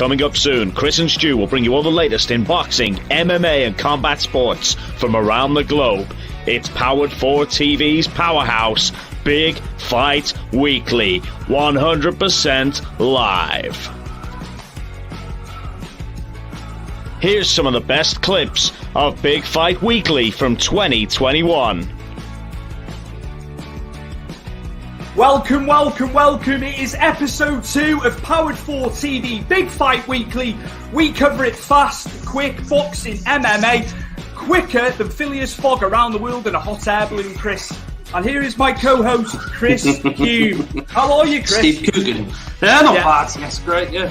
Coming up soon, Chris and Stu will bring you all the latest in boxing, MMA and combat sports from around the globe. It's Powered 4 TV's powerhouse, Big Fight Weekly, 100% live. Here's some of the best clips of Big Fight Weekly from 2021. Welcome, welcome, welcome. It is episode 2 of Powered 4 TV Big Fight Weekly. We cover it fast, quick, boxing, MMA, quicker than Phileas Fogg around the world in a hot air balloon, Chris. And here is my co-host, Chris Hume. How are you, Chris? Steve Coogan. Yeah, not bad. That's great, yeah.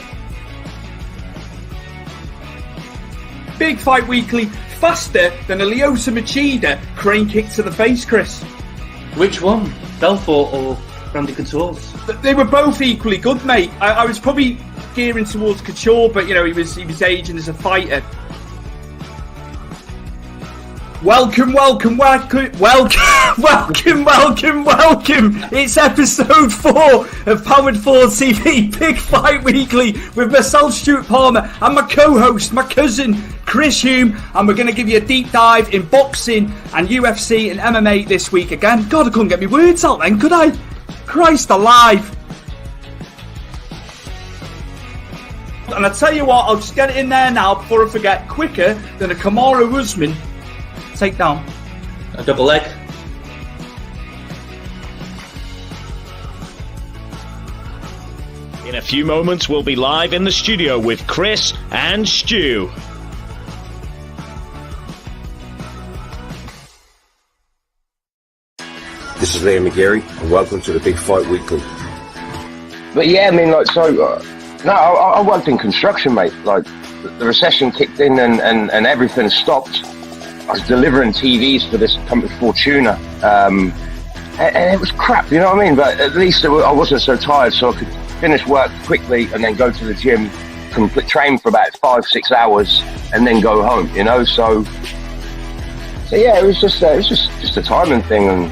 Big Fight Weekly, faster than a Lyoto Machida crane kick to the face, Chris. Which one? Belfort or Randy Couture's? They were both equally good, mate. I was probably gearing towards Couture, but you know he was aging as a fighter. Welcome. It's episode 4 of Powered 4 TV Big Fight Weekly with myself, Stuart Palmer, and my co-host, my cousin, Chris Hume, and we're going to give you a deep dive in boxing and UFC and MMA this week again. God, I couldn't get my words out then, could I? Christ alive. And I tell you what, I'll just get it in there now before I forget, quicker than a Kamaru Usman takedown. A double leg. In a few moments, we'll be live in the studio with Chris and Stu. This is Liam McGarry, and welcome to the Big Fight Weekly. But yeah, I mean, like, I worked in construction, mate. Like, the recession kicked in and everything stopped. I was delivering TVs for this company, Fortuna, and it was crap, you know what I mean? But at least I wasn't so tired, so I could finish work quickly and then go to the gym, train for about 5-6 hours, and then go home, you know? So yeah, it was just a timing thing, and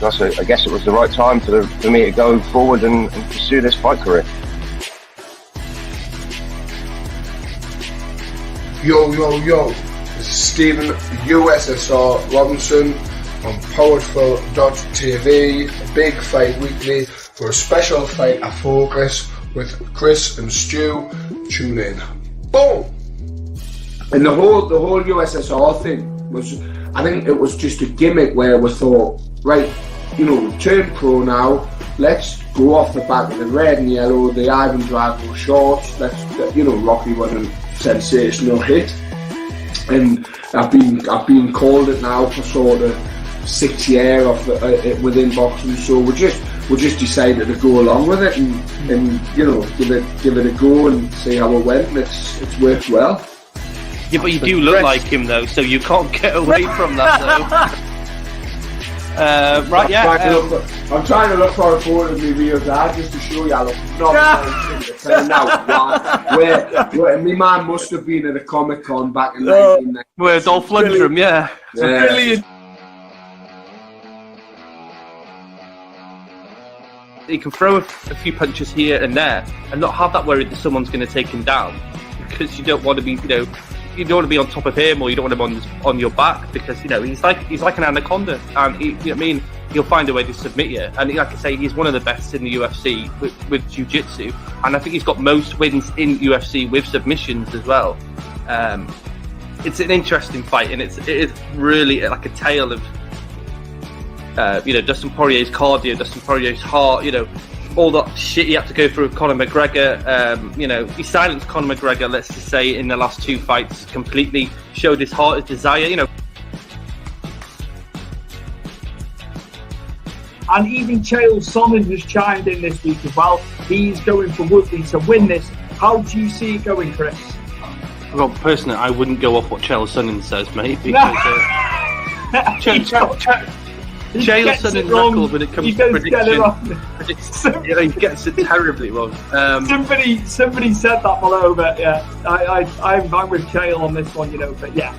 I guess it was the right time for me to go forward and pursue this fight career. Yo. This is Stephen USSR Robinson on Powered4.tv, Big Fight Weekly, for a special fight at Focus with Chris and Stu. Tune in. Boom! And the whole USSR thing was, I think it was just a gimmick where we thought, right, you know, we've turned pro now, let's go off the back of the red and yellow, the Ivan Drago shorts, Rocky wasn't a sensational hit. And I've been called it now for sort of 6 years within boxing, so we just decided to go along with it and you know, give it a go and see how it went. And it's worked well. Yeah, but you do look like him though, so you can't get away from that though. Right, yeah. I'm trying to look for a photo of my real dad just to show you I look not where my man must have been at a Comic-Con back in 1990. Where Dolph Lundgren, yeah. Brilliant. He can throw a few punches here and there and not have that worry that someone's going to take him down, because you don't want to be, you know, you don't want to be on top of him, or you don't want him on your back, because you know he's like an anaconda, and you know what I mean, he'll find a way to submit you. And like I say, he's one of the best in the UFC with jiu-jitsu, and I think he's got most wins in UFC with submissions as well. It's an interesting fight, and it is really like a tale of Dustin Poirier's cardio, Dustin Poirier's heart, you know, all that shit he had to go through with Conor McGregor. He silenced Conor McGregor, let's just say, in the last 2 fights, completely showed his heart, his desire, you know. And even Chael Sonnen has chimed in this week as well. He's going for Woodley to win this. How do you see it going, Chris? Well, personally, I wouldn't go off what Chael Sonnen says, mate, because Chael Sonnen's record when it comes to prediction, he gets it terribly wrong. Somebody said that below, but yeah, I'm with Chael on this one, you know. But yeah.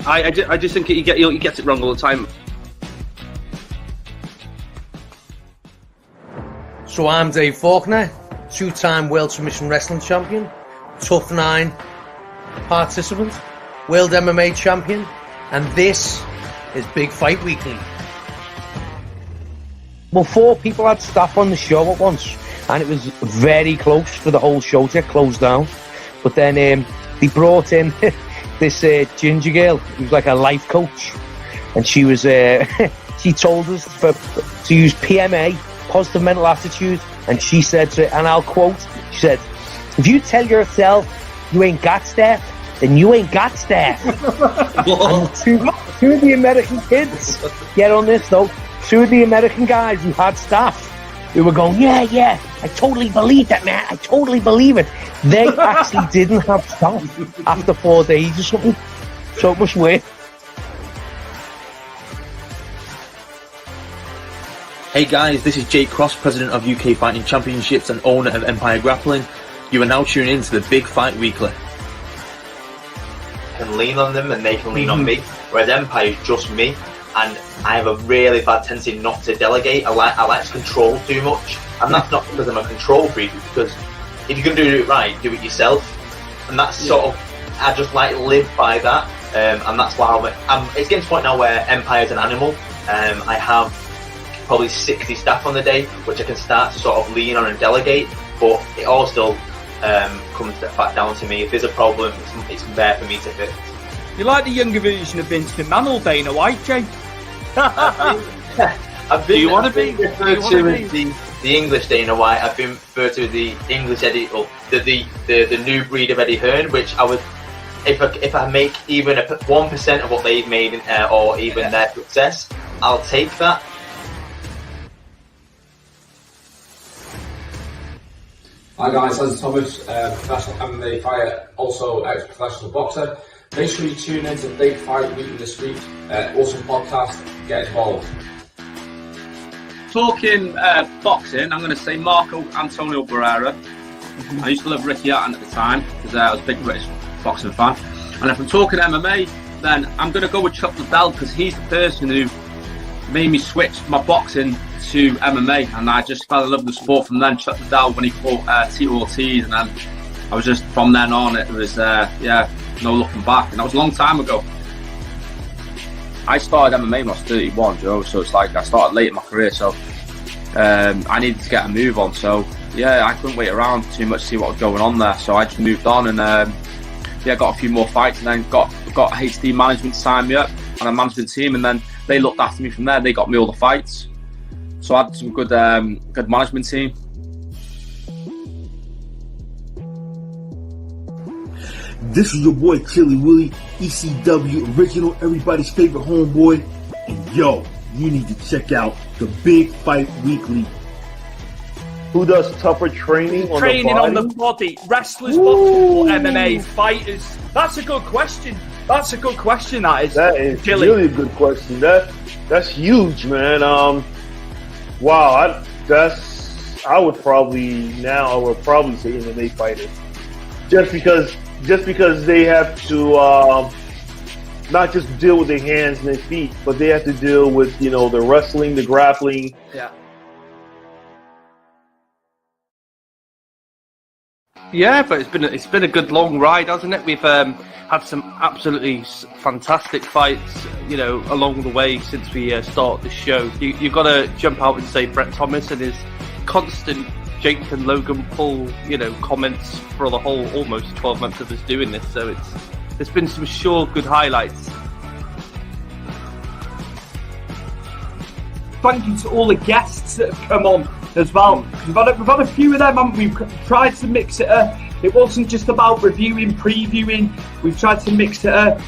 I just think he gets it wrong all the time. So I'm Dave Faulkner, two-time World Submission Wrestling Champion, Tough 9 participant, World MMA Champion, and this is Big Fight Weekly. Well, 4 people had staff on the show at once, and it was very close for the whole show to get closed down. But then they brought in this ginger girl who was like a life coach, and she was she told us to use PMA, positive mental attitude, and she said to, and I'll quote, she said, "If you tell yourself you ain't got staff, then you ain't got staff." And two of the American kids, get on this though, 2 of the American guys who had staff, who were going, yeah, I totally believe that, man, I totally believe it. They actually didn't have staff after 4 days or something. So it must work. Hey guys, this is Jake Cross, President of UK Fighting Championships and owner of Empire Grappling. You are now tuning in to the Big Fight Weekly. I can lean on them and they can lean on me, whereas Empire is just me, and I have a really bad tendency not to delegate. I like to control too much, and that's not because I'm a control freak, it's because if you're going to do it right, do it yourself, and that's sort of, I just like live by that, and that's why it's getting to the point now where Empire's an animal. I have probably 60 staff on the day, which I can start to sort of lean on and delegate, but it all still comes back down to me. If there's a problem, it's there for me to fix. You're like the younger version of Vince McMahon or Dana White, Jay. Do you want to be referred to as the English Dana White? I've been referred to as the English Eddie, or the new breed of Eddie Hearn, which I would, if I make even 1% of what they've made, or even their success, I'll take that. Hi guys, this is Thomas, professional MMA fighter, also ex-professional boxer. Make sure you tune in to Big Fight Weekly this week. Awesome podcast, get involved. Talking boxing, I'm going to say Marco Antonio Barrera. I used to love Ricky Hatton at the time because I was a big British boxing fan. And if I'm talking MMA, then I'm going to go with Chuck Liddell because he's the person who made me switch my boxing to MMA, and I just fell in love with the sport from then. Chuck Liddell when he fought Tito Ortiz, and then I was just, from then on, it was no looking back, and that was a long time ago. I started MMA when I was 31, Joe, so it's like I started late in my career, so I needed to get a move on, so yeah, I couldn't wait around too much to see what was going on there, so I just moved on, and got a few more fights, and then got HD management to sign me up, and a management team, and then they looked after me from there. They got me all the fights, so I had some good management team. This is your boy Chili Willie, ECW original, everybody's favorite homeboy, and yo, you need to check out the Big Fight Weekly. Who does tougher training on the body? Wrestlers, boxers, or MMA fighters? That's a good question. That is. That is really a good question. That's huge, man. Wow, I would probably say MMA fighters, just because they have to not just deal with their hands and their feet, but they have to deal with the wrestling, the grappling. Yeah. Yeah, but it's been a good long ride, hasn't it? We've had some absolutely fantastic fights, along the way since we started the show. You've got to jump out and say Brett Thomas and his constant Jake and Logan Paul, comments for the whole almost 12 months of us doing this. So there's been some sure good highlights. Thank you to all the guests that have come on as well. We've had a few of them, haven't we? We've tried to mix it up. It wasn't just about reviewing, previewing. We've tried to mix it up.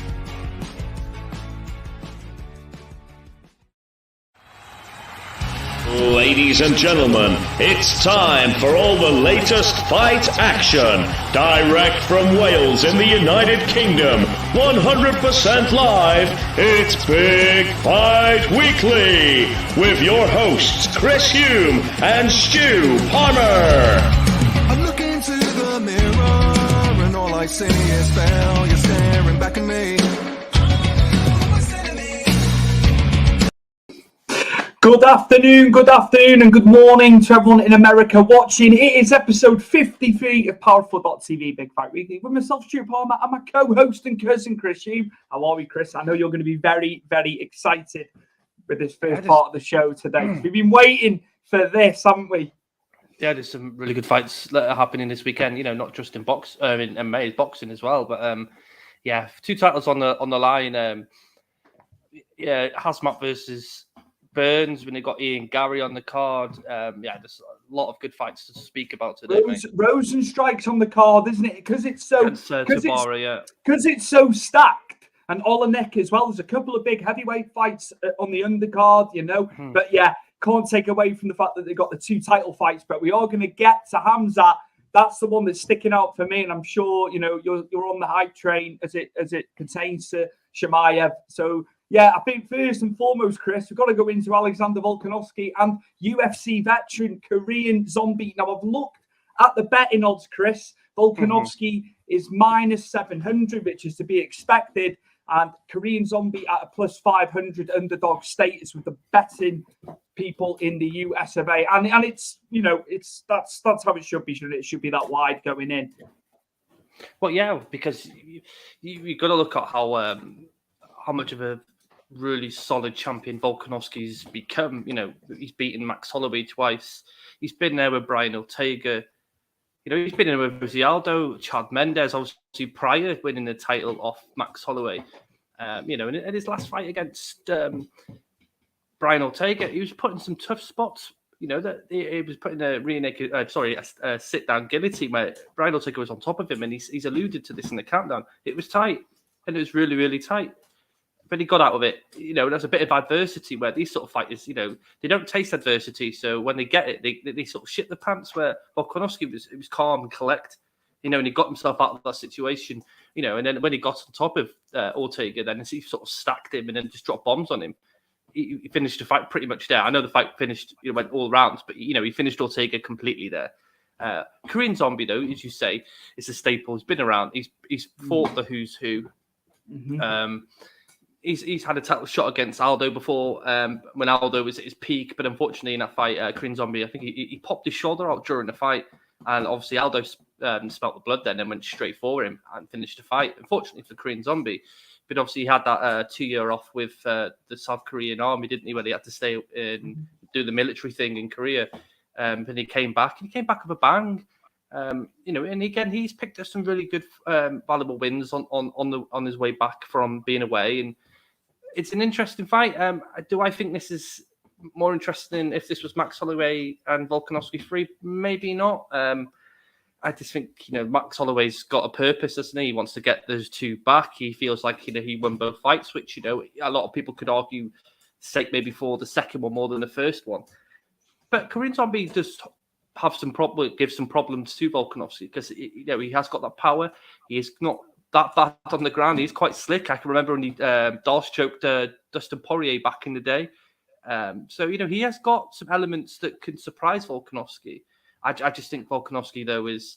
Ladies and gentlemen, it's time for all the latest fight action. Direct from Wales in the United Kingdom, 100% live, it's Big Fight Weekly with your hosts Chris Hume and Stu Palmer. I look into the mirror and all I see is failure staring back at me. Good afternoon, and good morning to everyone in America watching. It is episode 53 of Powerful.tv Big Fight Weekly with myself, Stu Palmer, and my co-host and cousin, Chris Hume. How are we, Chris? I know you're going to be very, very excited with this first part of the show today. We've been waiting for this, haven't we? Yeah, there's some really good fights that are happening this weekend. You know, not just in MMA, boxing as well. But yeah, 2 titles on the line. Khamzat versus Burns when they got Ian Gary on the card. There's a lot of good fights to speak about today. Rosenstrike's on the card, isn't it? Because it's so it's so stacked, and Olenek as well. There's a couple of big heavyweight fights on the undercard, you know. But yeah, can't take away from the fact that they got the 2 title fights. But we are going to get to Khamzat. That's the one that's sticking out for me, and I'm sure you know you're on the hype train as it pertains to Chimaev. So. Yeah, I think first and foremost, Chris, we've got to go into Alexander Volkanovski and UFC veteran Korean Zombie. Now, I've looked at the betting odds, Chris. Volkanovski is minus 700, which is to be expected, and Korean Zombie at a plus 500 underdog status with the betting people in the US of A. And it's, you know, that's how it should be, shouldn't it? It should be that wide going in. Well, yeah, because you've got to look at how much of a really solid champion Volkanovski's become. You know, he's beaten Max Holloway twice. He's been there with Brian Ortega. You know, he's been in with Aldo, Chad Mendes, obviously prior winning the title off Max Holloway. You know, in his last fight against Brian Ortega, he was putting some tough spots. You know, that he was putting a sit-down guillotine where Brian Ortega was on top of him, and he's alluded to this in the countdown. It was tight, and it was really, really tight. But he got out of it. You know, there's a bit of adversity where these sort of fighters, you know, they don't taste adversity. So when they get it, they sort of shit the pants. Where Volkanovski was calm and collect, you know, and he got himself out of that situation, you know. And then when he got on top of Ortega, then he sort of stacked him and then just dropped bombs on him. He finished the fight pretty much there. I know the fight finished, you know, went all rounds, but you know, he finished Ortega completely there. Korean Zombie, though, as you say, is a staple. He's been around. He's fought the who's who. He's had a title shot against Aldo before when Aldo was at his peak, but unfortunately in that fight, Korean Zombie, I think he popped his shoulder out during the fight, and obviously Aldo smelt the blood then and went straight for him and finished the fight. Unfortunately for Korean Zombie, but obviously he had that 2-year off with the South Korean army, didn't he, where he had to stay and do the military thing in Korea. And he came back, with a bang. You know, and again, he's picked up some really good, valuable wins on his way back from being away, and it's an interesting fight. Do I think this is more interesting if this was Max Holloway and Volkanovski 3? Maybe not. I just think, you know, Max Holloway's got a purpose, doesn't he? He wants to get those 2 back. He feels like, you know, he won both fights, which, you know, a lot of people could argue sake maybe for the second one more than the first one. But Korean Zombie does have give some problems to Volkanovski because, you know, he has got that power. He is not that bad on the ground. He's quite slick. I can remember when he Darce choked Dustin Poirier back in the day. So, you know, he has got some elements that can surprise Volkanovski. I just think Volkanovski, though, is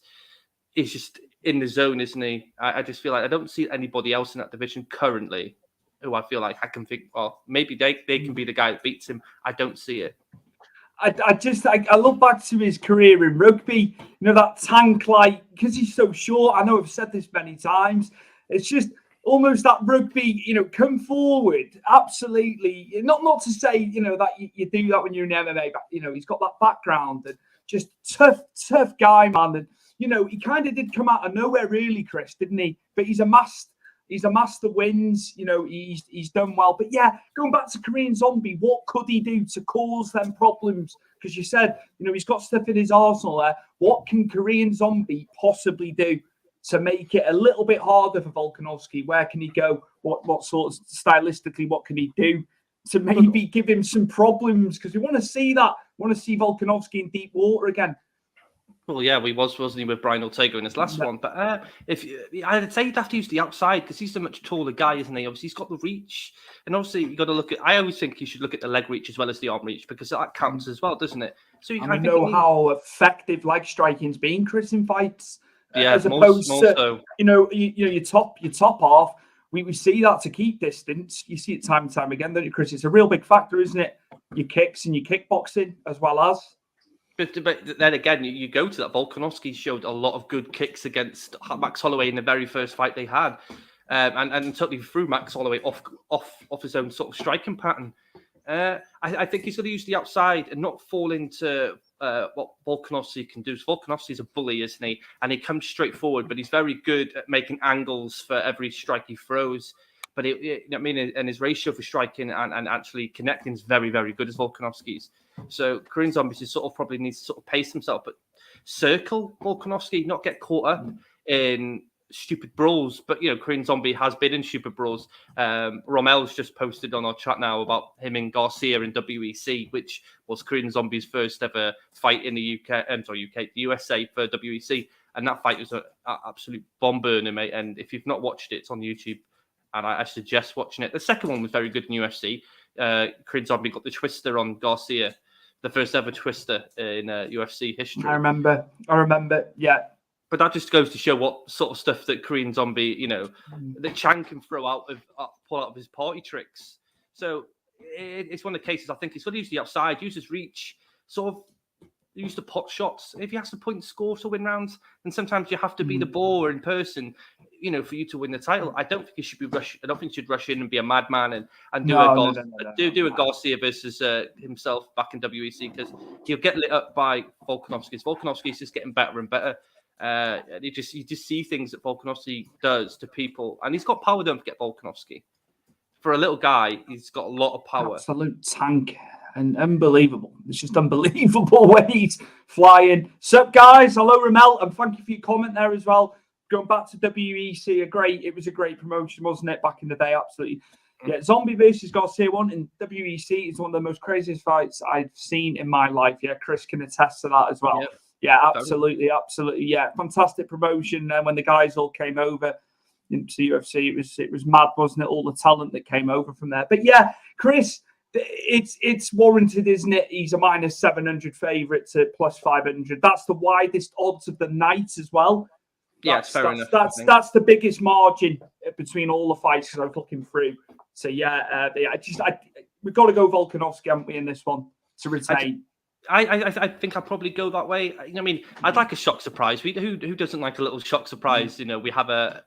just in the zone, isn't he? I just feel like I don't see anybody else in that division currently who I feel like I can think, well, maybe they can be the guy that beats him. I don't see it. I look back to his career in rugby, you know, that tank, like, because he's so short. I know I've said this many times. It's just almost that rugby, you know, come forward. Absolutely. Not to say, you know, that you do that when you're in MMA, but, you know, he's got that background and just tough guy, man. And, you know, he kind of did come out of nowhere, really, Chris, didn't he? But he's amassed the wins, you know, he's done well. But yeah, going back to Korean Zombie, what could he do to cause them problems? Because you said, you know, he's got stuff in his arsenal there. What can Korean Zombie possibly do to make it a little bit harder for Volkanovski? Where can he go? What sort of stylistically, what can he do to maybe give him some problems? Because we want to see that. We want to see Volkanovski in deep water again. Well, yeah, wasn't he, with Brian Ortega in his last one? But I'd say you'd have to use the outside because he's a much taller guy, isn't he? Obviously, he's got the reach, and obviously you got to look at. I always think you should look at the leg reach as well as the arm reach because that counts as well, doesn't it? So I know how effective leg striking's been, Chris, in fights. Yeah, as opposed to so. you know your top half. we see that to keep distance. You see it time and time again, don't you, Chris? It's a real big factor, isn't it? Your kicks and your kickboxing as well as. But then again, you go to that. Volkanovski showed a lot of good kicks against Max Holloway in the very first fight they had, and totally threw Max Holloway off his own sort of striking pattern. I think he's going to use the outside and not fall into what Volkanovski can do. Volkanovski's a bully, isn't he? And he comes straight forward, but he's very good at making angles for every strike he throws. But and his ratio for striking and actually connecting is very, very good as Volkanovski's. So Korean Zombie sort of probably needs to sort of pace himself, but circle Volkanovski, not get caught up in stupid brawls. But Korean Zombie has been in stupid brawls. Romel's just posted on our chat now about him and Garcia in WEC, which was Korean Zombie's first ever fight in the the USA for WEC, and that fight was an absolute bomb burner, mate. And if you've not watched it, it's on YouTube. And I suggest watching it. The second one was very good in UFC. Korean Zombie got the twister on Garcia, the first ever twister in UFC history. I remember. Yeah. But that just goes to show what sort of stuff that Korean Zombie, that Chan can pull out of his party tricks. So it's one of the cases. I think he's going to use the outside, use his reach, sort of use the pot shots. If he has to point score to win rounds, then sometimes you have to be the baller in person, for you to win the title. I don't think he should be rush. I don't think he should rush in and be a madman and do a Garcia versus himself back in WEC, because he'll get lit up by Volkanovski. Volkanovski's just getting better and better. You just see things that Volkanovski does to people, and he's got power. Don't forget Volkanovski. For a little guy, he's got a lot of power. Absolute tank. And unbelievable. It's just unbelievable when he's flying. Sup, guys? Hello, Ramel. And thank you for your comment there as well. Going back to WEC, it was a great promotion, wasn't it, back in the day? Absolutely. Yeah, Zombie versus Garcia one in WEC is one of the most craziest fights I've seen in my life. Yeah, Chris can attest to that as well. Yep. Yeah, absolutely. Yeah, fantastic promotion. When the guys all came over into UFC, it was mad, wasn't it? All the talent that came over from there. But yeah, Chris, it's warranted, isn't it? He's a minus 700 favourite to plus 500. That's the widest odds of the night as well. That's fair enough. That's the biggest margin between all the fights because I was looking through. So we've got to go Volkanovski, haven't we, in this one to retain? I think I'd probably go that way. I'd like a shock surprise. Who doesn't like a little shock surprise? We have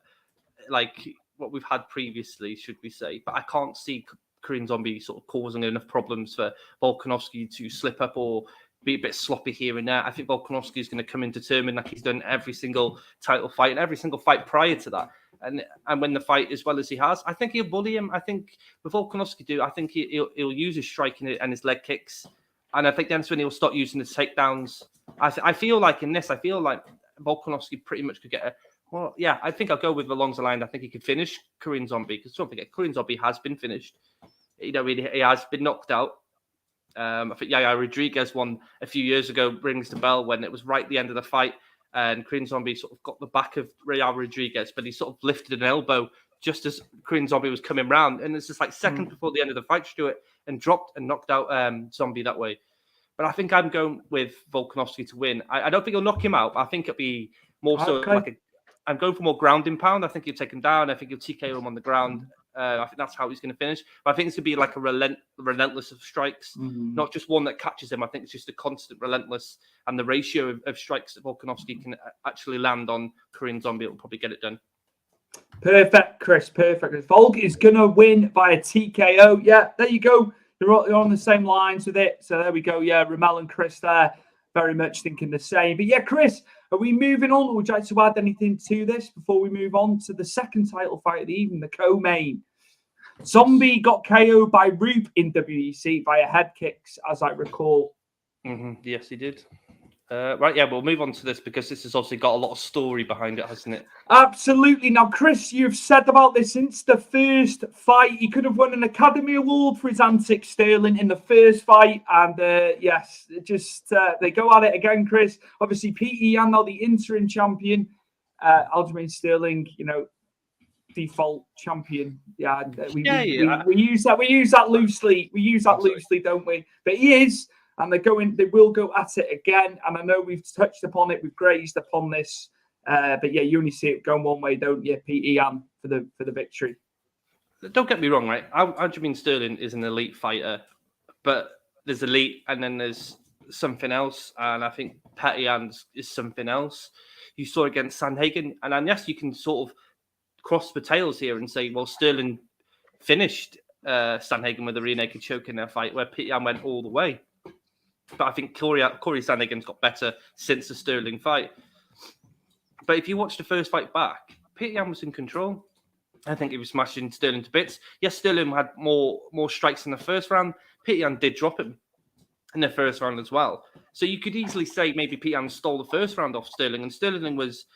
what we've had previously, should we say? But I can't see Korean Zombie sort of causing enough problems for Volkanovski to slip up or be a bit sloppy here and there. I think Volkanovski is going to come in determined, like he's done every single title fight and every single fight prior to that, and win the fight as well as he has. I think he'll bully him. I think with Volkanovski I think he'll use his striking and his leg kicks, and I think that's when he'll start using his takedowns. I feel like Volkanovski pretty much could get I think I'll go with along the line. I think he could finish Korean Zombie, because don't forget, Korean Zombie has been finished. He has been knocked out. I think Yaya Rodriguez won a few years ago, rings the bell, when it was right at the end of the fight, and Korean Zombie sort of got the back of Yaya Rodriguez, but he sort of lifted an elbow just as Korean Zombie was coming round, and it's just like seconds before the end of the fight, Stuart, and dropped and knocked out Zombie that way. But I think I'm going with Volkanovski to win. I don't think he'll knock him out. I think it'll be more so I'm going for more ground and pound. I think he'll take him down. I think he'll TKO him on the ground. I think that's how he's going to finish. But I think it's going to be like a relentless of strikes, not just one that catches him. I think it's just a constant relentless, and the ratio of strikes that Volkanovski can actually land on Korean Zombie will probably get it done. Perfect, Chris. Perfect. Volk is going to win by a TKO. Yeah, there you go. You're on the same lines with it. So there we go. Yeah, Ramel and Chris there, very much thinking the same. But yeah, Chris, are we moving on? Would you like to add anything to this before we move on to the second title fight of the evening, the co-main? Zombie got KO'd by Roop in WEC via head kicks, as I recall. Yes, he did. Right, yeah, we'll move on to this because this has obviously got a lot of story behind it, hasn't it? Absolutely. Now, Chris, you've said about this since the first fight. He could have won an Academy Award for his antics, Sterling, in the first fight. And yes, they go at it again, Chris. Obviously, Petr Yan, now the interim champion. Aljamain Sterling, default champion. Yeah, we use that loosely. We use that loosely, don't we? But he is. And they will go at it again. And I know we've touched upon it, we've grazed upon this. But yeah, you only see it going one way, don't you? Petr Yan for the victory. don't get me wrong, right? Aljamain Sterling is an elite fighter, but there's elite and then there's something else. And I think Petr Yan is something else. You saw against Sandhagen. And then, yes, you can sort of cross the tails here and say, well, Sterling finished Sandhagen with a rear naked choke in their fight where Petr Yan went all the way. But I think Corey Sandhagen's got better since the Sterling fight. But if you watch the first fight back, Petr Yan was in control. I think he was smashing Sterling to bits. Yes, Sterling had more strikes in the first round. Petr Yan did drop him in the first round as well. So you could easily say maybe Petr Yan stole the first round off Sterling, and Sterling was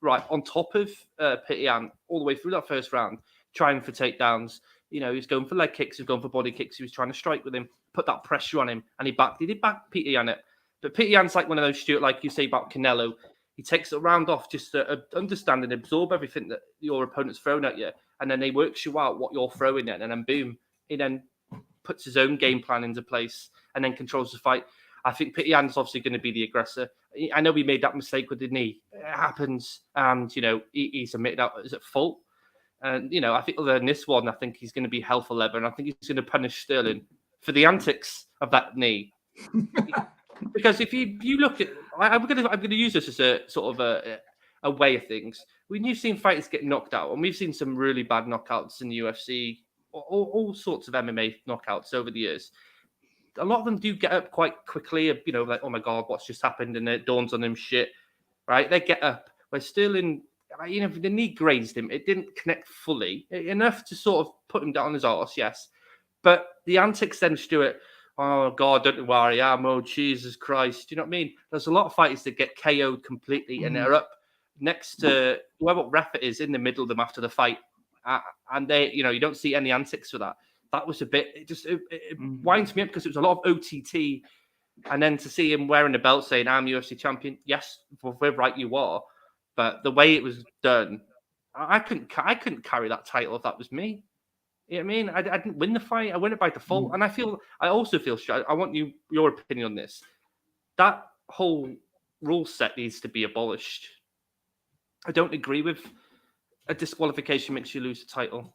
right on top of Petr Yan all the way through that first round, trying for takedowns. You know, he was going for leg kicks, he was going for body kicks, he was trying to strike with him, put that pressure on him, and he did back Petr Yan it. But Petr Yan's like one of those, Stuart, like you say about Canelo. He takes a round off just to understand and absorb everything that your opponent's thrown at you, and then he works you out what you're throwing at, and then boom, he then puts his own game plan into place and then controls the fight. I think Petr Yan's obviously going to be the aggressor. I know we made that mistake with the knee. It happens, and you know he's admitted that is at fault. And you know, I think other than this one, I think he's going to be hell for leather, and I think he's going to punish Sterling for the antics of that knee. Because if you look at, I'm going to use this as a sort of a way of things. When you've seen fighters get knocked out, and we've seen some really bad knockouts in the UFC, all sorts of MMA knockouts over the years. A lot of them do get up quite quickly. You know, like, oh my God, what's just happened? And it dawns on them, shit, right? They get up. Where Sterling, you know, the knee grazed him. It didn't connect fully, enough to sort of put him down on his arse, yes. But the antics then, Stuart, oh God, don't know where I am. Oh, Jesus Christ. Do you know what I mean? There's a lot of fighters that get KO'd completely and they're up next to whoever ref it is in the middle of them after the fight. And they, you know, you don't see any antics for that. That was a bit, it winds me up because it was a lot of OTT. And then to see him wearing the belt saying, I'm UFC champion. Yes, we're right, you are. But the way it was done, I couldn't carry that title if that was me. You know what I mean? I didn't win the fight. I win it by default. And I also feel, I want your opinion on this. That whole rule set needs to be abolished. I don't agree with a disqualification makes you lose the title.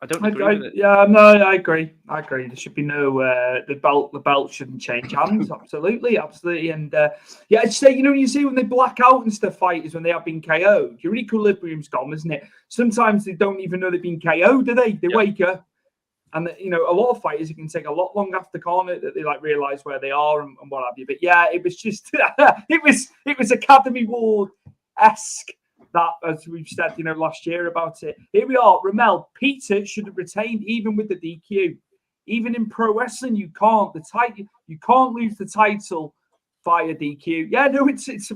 I don't agree with it. Yeah, no, I agree. There should be no the belt shouldn't change hands. Absolutely. And yeah, I'd say, you know, you see when they black out and stuff, fighters when they have been KO'd, your equilibrium's gone, isn't it? Sometimes they don't even know they've been KO'd, do they? They wake up, and you know, a lot of fighters, it can take a lot long after corner that they like realize where they are and what have you. But yeah, it was just it was Academy Award-esque. That, as we've said, you know, last year about it. Here we are, Ramel. Peter should have retained even with the DQ. Even in pro wrestling, you can't lose the title via DQ. Yeah, no, it's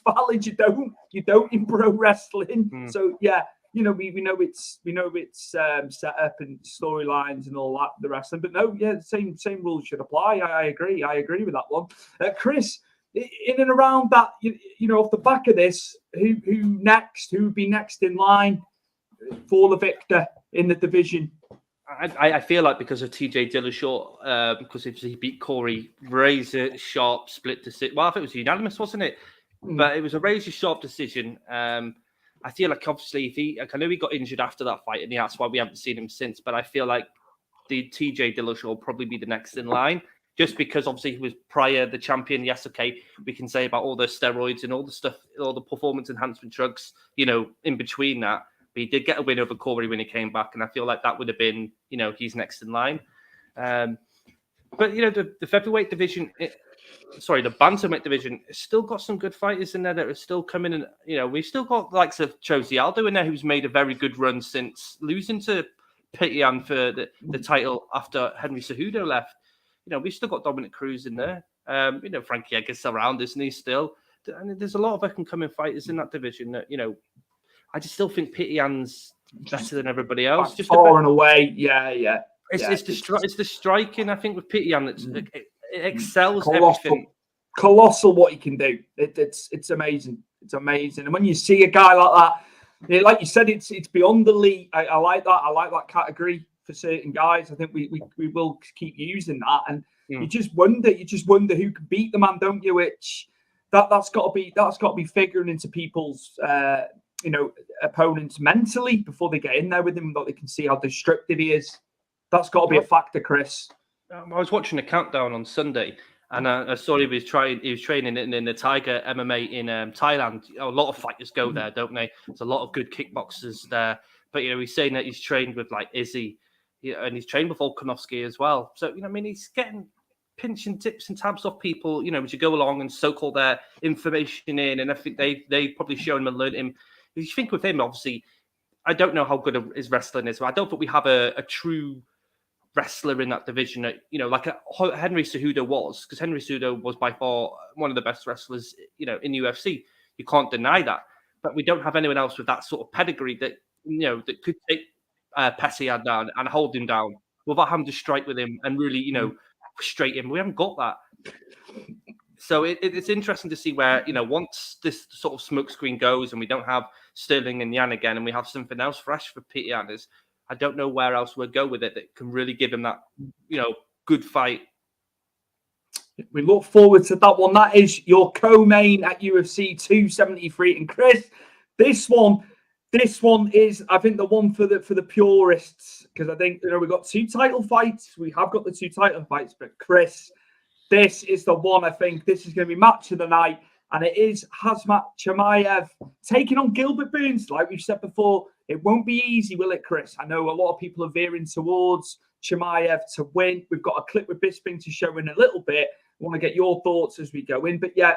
valid. You don't in pro wrestling. So yeah, you know, we know it's set up and storylines and all that, the wrestling. But no, yeah, same rules should apply. I agree with that one. Chris, in and around that, you know, off the back of this, who next? Who would be next in line for the victor in the division? I feel like because of TJ Dillashaw, because if he beat Corey, razor sharp split decision. Well, I think it was unanimous, wasn't it? But it was a razor sharp decision. I feel like obviously I know he got injured after that fight, and that's why we haven't seen him since. But I feel like the TJ Dillashaw will probably be the next in line. Just because obviously he was prior the champion. Yes, okay, we can say about all the steroids and all the stuff, all the performance enhancement drugs, you know, in between that. But he did get a win over Corey when he came back, and I feel like that would have been, you know, he's next in line. But you know, the featherweight division, the bantamweight division, it's still got some good fighters in there that are still coming in. You know, we've still got the likes of Jose Aldo in there, who's made a very good run since losing to Petr Yan for the title after Henry Cejudo left. You know, we've still got Dominic Cruz in there. You know, Frankie Edgar's around, isn't he, still? And there's a lot of up-and-coming fighters in that division that, you know, I just still think Petr Yan's better than everybody else. Just far and away, yeah. It's the striking, I think, with Petr Yan that it excels everything. Colossal what he can do. It's amazing. It's amazing. And when you see a guy like that, like you said, it's beyond elite. I like that. I like that category. For certain guys, I think we will keep using that, and you just wonder who can beat the man, don't you? Which that's got to be figuring into people's opponents mentally before they get in there with him, that they can see how destructive he is. That's got to be a factor, Chris. I was watching a countdown on Sunday, and I saw he was training in the Tiger MMA in Thailand. A lot of fighters go there, don't they? There's a lot of good kickboxers there. But he's saying that he's trained with like Izzy, and he's trained with Volkanovski as well. So he's getting pinching tips and tabs off people, as you go along and soak all their information in. And I think they probably shown him and learned him. If you think with him, obviously, I don't know how good his wrestling is, but I don't think we have a true wrestler in that division, like Henry Cejudo was, because Henry Cejudo was by far one of the best wrestlers, in UFC. You can't deny that. But we don't have anyone else with that sort of pedigree that, that could take Petr Yan down and hold him down without having to strike with him and really, frustrate him. We haven't got that. So it's interesting to see where, once this sort of smokescreen goes and we don't have Sterling and Yan again and we have something else fresh for Petr Yan, I don't know where else we'll go with it that can really give him that, good fight. We look forward to that one. That is your co-main at UFC 273. And Chris, this one is, I think, the one for the purists, because I think we've got two title fights. We have got the two title fights, but Chris, this is the one. I think this is going to be match of the night, and it is Khamzat Chimaev taking on Gilbert Burns. Like we've said before, it won't be easy, will it, Chris? I know a lot of people are veering towards Chimaev to win. We've got a clip with Bisping to show in a little bit. I want to get your thoughts as we go in, but yeah,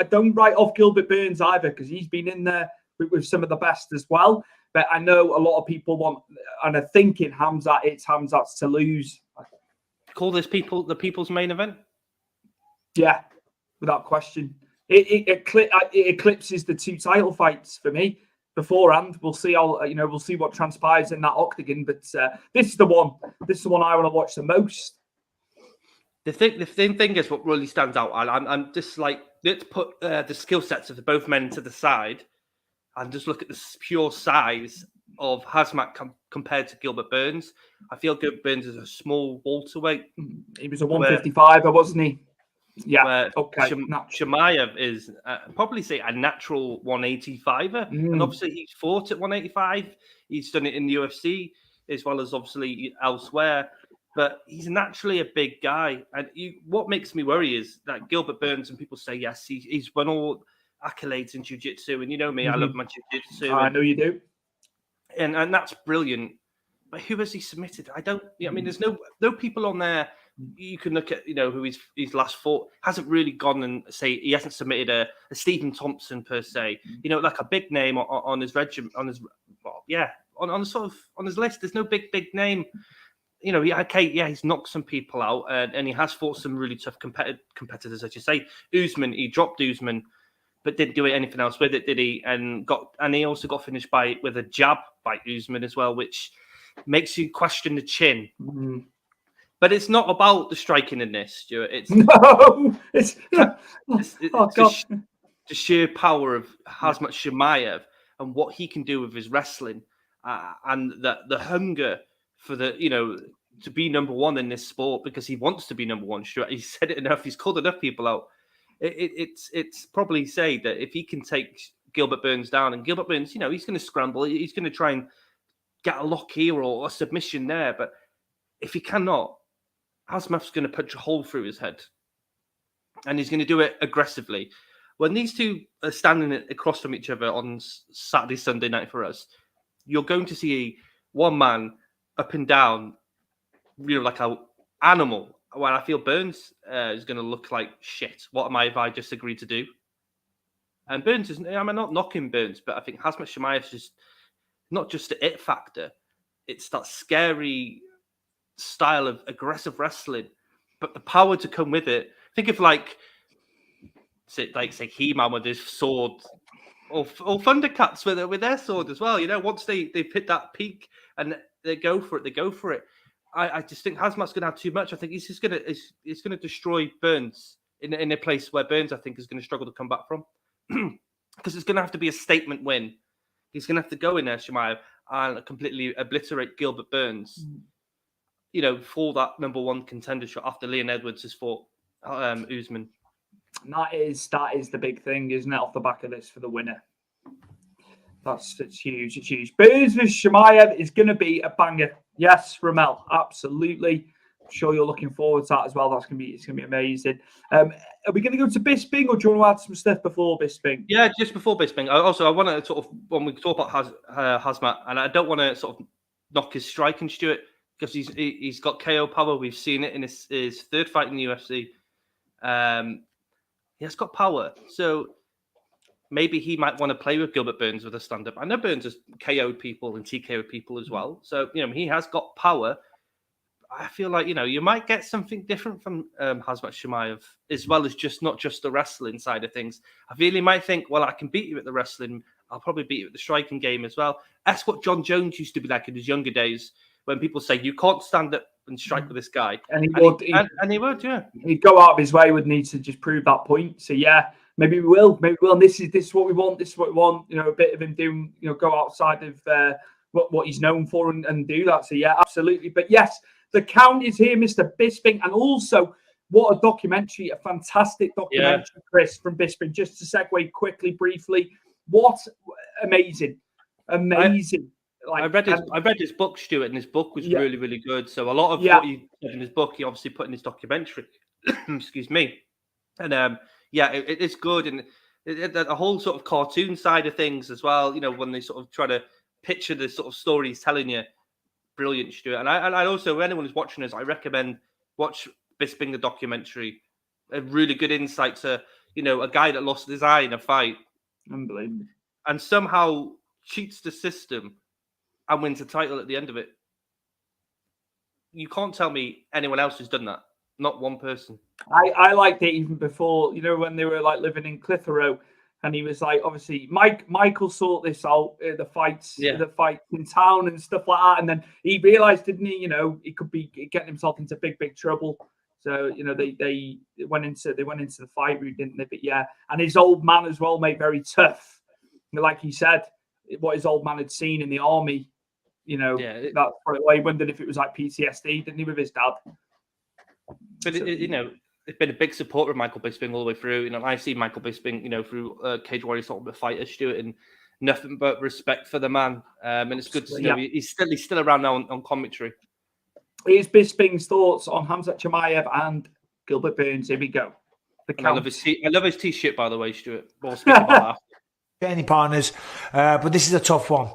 don't write off Gilbert Burns either, because he's been in there with some of the best as well. But I know a lot of people want and are thinking it's Khamzat's to lose. Call this the people's main event? Yeah, without question. It eclipses the two title fights for me beforehand. We'll see we'll see what transpires in that octagon. But this is the one. This is the one I want to watch the most. The thing is, what really stands out. I'm just like, let's put the skill sets of both men to the side and just look at the pure size of Khamzat compared to Gilbert Burns. I feel Gilbert Burns is a small welterweight. He was a 155er, wasn't he? Yeah. Okay. Chimaev is probably say a natural 185er, and obviously he's fought at 185. He's done it in the UFC as well as obviously elsewhere. But he's naturally a big guy, and what makes me worry is that Gilbert Burns, and people say yes, he's won all accolades in jiu-jitsu, and you know me, I love my jiu-jitsu. I know you do, and that's brilliant. But who has he submitted? There's no people on there. You can look at who his last fought hasn't really gone and say he hasn't submitted a Stephen Thompson per se. Like a big name on his regiment, on his list. There's no big name. He's knocked some people out, and he has fought some really tough competitors, as you say. Usman, he dropped Usman, but didn't do anything else with it, did he? And he also got finished with a jab by Usman as well, which makes you question the chin. But it's not about the striking in this, Stuart. It's the sheer power of Khamzat Chimaev and what he can do with his wrestling, and the hunger for to be number one in this sport, because he wants to be number one. Stuart, he said it enough. He's called enough people out. It's probably say that if he can take Gilbert Burns down, and Gilbert Burns, he's going to scramble. He's going to try and get a lock here or a submission there. But if he cannot, Khamzat's going to punch a hole through his head, and he's going to do it aggressively. When these two are standing across from each other on Saturday, Sunday night for us, you're going to see one man up and down, like an animal. Well, I feel Burns is going to look like shit. What have I just agreed to do? And Burns is, I'm not knocking Burns, but I think Khamzat Chimaev is just not just the it factor. It's that scary style of aggressive wrestling, but the power to come with it. Think of say He-Man with his sword, or Thundercats with their sword as well. Once they've hit that peak and they go for it. I just think Khamzat's going to have too much. I think he's going to destroy Burns in a place where Burns, I think, is going to struggle to come back from, because it's going to have to be a statement win. He's going to have to go in there, Chimaev, and completely obliterate Gilbert Burns, for that number one contender shot after Leon Edwards has fought Usman. And that is the big thing, isn't it, off the back of this for the winner? It's huge. It's huge. Burns vs Chimaev is going to be a banger. Yes, Ramel, absolutely. I'm sure you're looking forward to that as well. It's going to be amazing. Are we going to go to Bisping, or do you want to add some stuff before Bisping? Yeah, just before Bisping. I want to sort of, when we talk about Khamzat, and I don't want to sort of knock his striking, Stuart, because he's got KO power. We've seen it in his third fight in the UFC. He has got power, so maybe he might want to play with Gilbert Burns with a stand-up. I know Burns has KO'd people and TKO'd people as well, so he has got power. I feel like you might get something different from Khamzat Chimaev, as well as not just the wrestling side of things. I feel he might think, well, I can beat you at the wrestling. I'll probably beat you at the striking game as well. That's what John Jones used to be like in his younger days, when people say you can't stand up and strike with this guy, and he would, yeah. He'd go out of his way, would need to just prove that point. So yeah, maybe we will. And this is what we want. This is what we want. A bit of him doing, go outside of what he's known for and do that. So yeah, absolutely. But yes, the count is here, Mr. Bisping, and also what a documentary, a fantastic documentary, Chris, from Bisping. Just to segue quickly, briefly, what amazing. I read his book, Stuart, and his book was really, really good. So a lot of what he said in his book, he obviously put in his documentary. Excuse me. And it is good, and the whole sort of cartoon side of things as well. When they sort of try to picture the sort of story he's telling you, brilliant, Stuart. And I also, when anyone who's watching us, I recommend watch Bisping the documentary. A really good insight to a guy that lost his eye in a fight, unbelievable, and somehow cheats the system and wins a title at the end of it. You can't tell me anyone else has done that. Not one person. I liked it even before, when they were like living in Clitheroe, and he was like, obviously, Michael sought this out, the fights in town and stuff like that, and then he realised, didn't he? He could be getting himself into big trouble. So they went into the fight route, didn't they? But yeah, and his old man as well, mate, very tough. Like he said, what his old man had seen in the army. That's probably why he wondered if it was like PTSD, didn't he, with his dad? But it's been a big supporter of Michael Bisping all the way through. I've seen Michael Bisping, through Cage Warriors Ultimate Fighter, Stuart, and nothing but respect for the man. And it's good to see he's still around now on commentary. Here's Bisping's thoughts on Khamzat Chimaev and Gilbert Burns. Here we go. I love his t-shirt, by the way, Stuart. We'll speak about that. Any partners, but this is a tough one.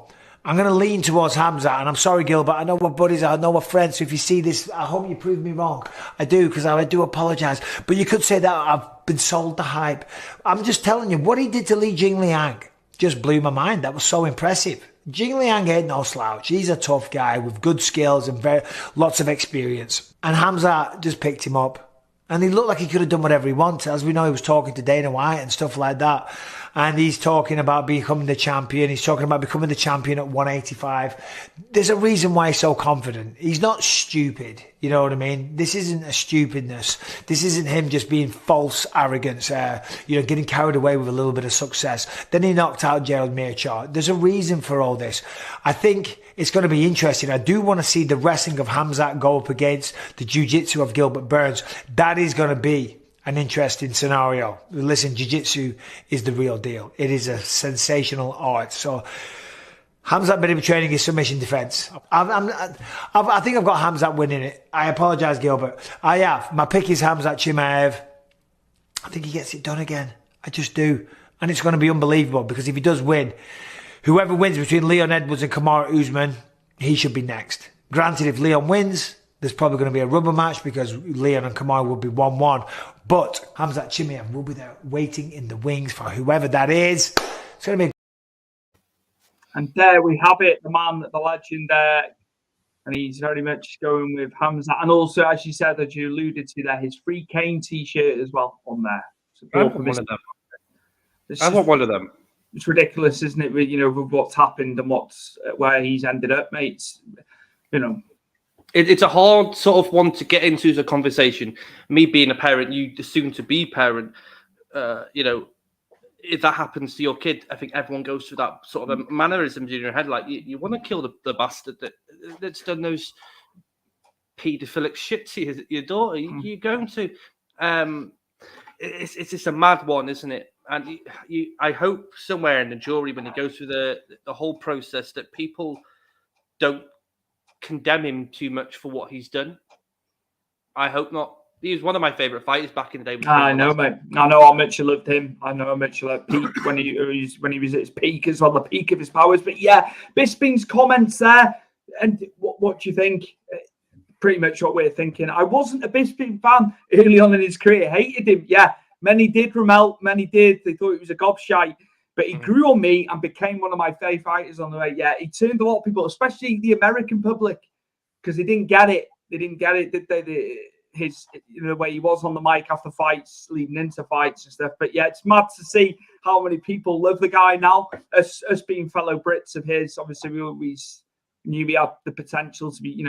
I'm going to lean towards Khamzat, and I'm sorry, Gilbert. I know we're buddies, I know we're friends, so if you see this, I hope you prove me wrong. I do, because I do apologise. But you could say that I've been sold the hype. I'm just telling you, what he did to Li Jingliang just blew my mind. That was so impressive. Jingliang ain't no slouch. He's a tough guy with good skills and lots of experience. And Khamzat just picked him up. And he looked like he could have done whatever he wanted. As we know, he was talking to Dana White and stuff like that. And he's talking about becoming the champion. He's talking about becoming the champion at 185. There's a reason why he's so confident. He's not stupid. You know what I mean? This isn't a stupidness. This isn't him just being false arrogance, getting carried away with a little bit of success. Then he knocked out Gerald Meerchart. There's a reason for all this. I think it's going to be interesting. I do want to see the wrestling of Khamzat go up against the jiu-jitsu of Gilbert Burns. That is going to be an interesting scenario. Listen, jiu-jitsu is the real deal. It is a sensational art. So Khamzat better be training his submission defense. I think I've got Khamzat winning it. I apologise, Gilbert. I have. My pick is Khamzat Chimaev. I think he gets it done again. I just do. And it's going to be unbelievable, because if he does win, whoever wins between Leon Edwards and Kamaru Usman, he should be next. Granted, if Leon wins, there's probably going to be a rubber match, because Leon and Kamaru will be 1-1. But Khamzat Chimaev will be there waiting in the wings for whoever that is. It's going to be. And there we have it, the man, the legend there. And he's very much going with Khamzat. And also, as you said, as you alluded to there, his Free Kane t-shirt as well on there. I want one of them. I want one of them. It's ridiculous, isn't it? With what's happened and where he's ended up, mate. It's a hard sort of one to get into as a conversation. Me being a parent, you the soon-to-be parent, if that happens to your kid, I think everyone goes through that sort of a mannerisms in your head. Like, you want to kill the bastard that's done those paedophilic shit to your daughter. You're going to. It's just a mad one, isn't it? And I hope somewhere in the jury, when he goes through the whole process, that people don't condemn him too much for what he's done. I hope not. He was one of my favourite fighters back in the day. I know, mate. I know how much you loved him. I know how much you loved Pete when he was at his peak as well, the peak of his powers. But yeah, Bisping's comments there. And what do you think? Pretty much what we're thinking. I wasn't a Bisping fan early on in his career. Hated him. Yeah, many did, Ramel. Many did. They thought he was a gobshite. But he grew on me and became one of my favourite fighters on the way. Yeah, he turned a lot of people, especially the American public, because they didn't get it. They didn't get it. The way he was on the mic after fights, leading into fights and stuff. But yeah, it's mad to see how many people love the guy now. Us being fellow Brits of his, obviously we always knew he had the potential to be,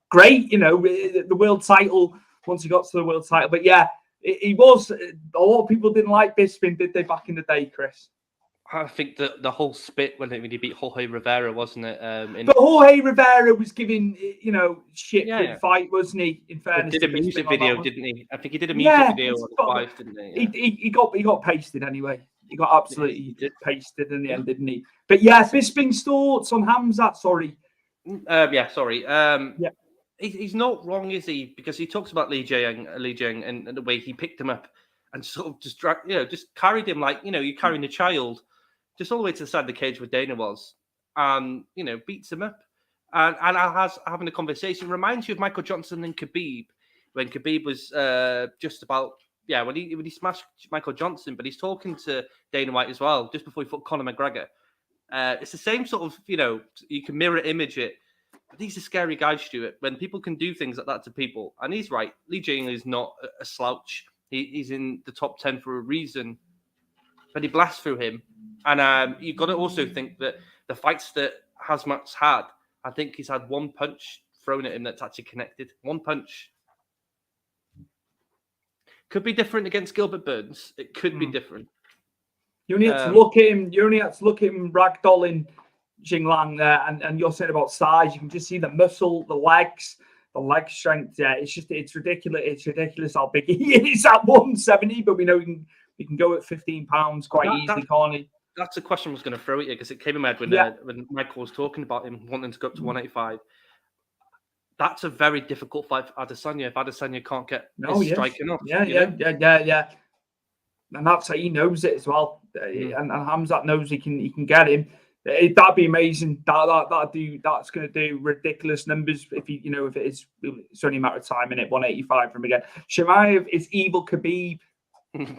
great. The world title once he got to the world title. But yeah, he was. A lot of people didn't like Bisping, did they, back in the day, Chris? I think that the whole spit when he beat Jorge Rivera, wasn't it? But Jorge Rivera was giving, shit for the fight, wasn't he? In fairness, he did a music video, didn't he? I think he did a music video on his wife, didn't he? Yeah. He got pasted anyway. He got absolutely pasted in the end, didn't he? But yeah, Bisping's thoughts on Khamzat. Sorry. He's not wrong, is he? Because he talks about Li Jing and the way he picked him up and sort of just carried him like you're carrying a child. Just all the way to the side of the cage where Dana was, and beats him up, and has having a conversation. Reminds you of Michael Johnson and Khabib, when Khabib was just about when he smashed Michael Johnson, but he's talking to Dana White as well just before he fought Conor McGregor. It's the same sort of you can mirror image it, but he's a scary guy, Stuart. When people can do things like that to people, and he's right. Li Jing is not a slouch. He's in the top 10 for a reason, but he blasts through him. And you've got to also think that the fights that Khamzat's had, I think he's had one punch thrown at him that's actually connected. One punch. Could be different against Gilbert Burns. It could be different. You only had to look at him. You only had to look at him ragdolling Jing Lang there, and you're saying about size. You can just see the muscle, the legs, the leg strength. Yeah, it's ridiculous. It's ridiculous how big he is at 170, but we know he can go at 15 pounds quite easily, can't he? That's a question I was going to throw at you because it came in my head when Michael was talking about him wanting to go up to 185. That's a very difficult fight for Adesanya if Adesanya can't get his striking off. Yeah. And that's how he knows it as well. And Khamzat knows he can get him. That'd be amazing. That's going to do ridiculous numbers if it's only a matter of time in it. 185 from again. Chimaev is evil Khabib.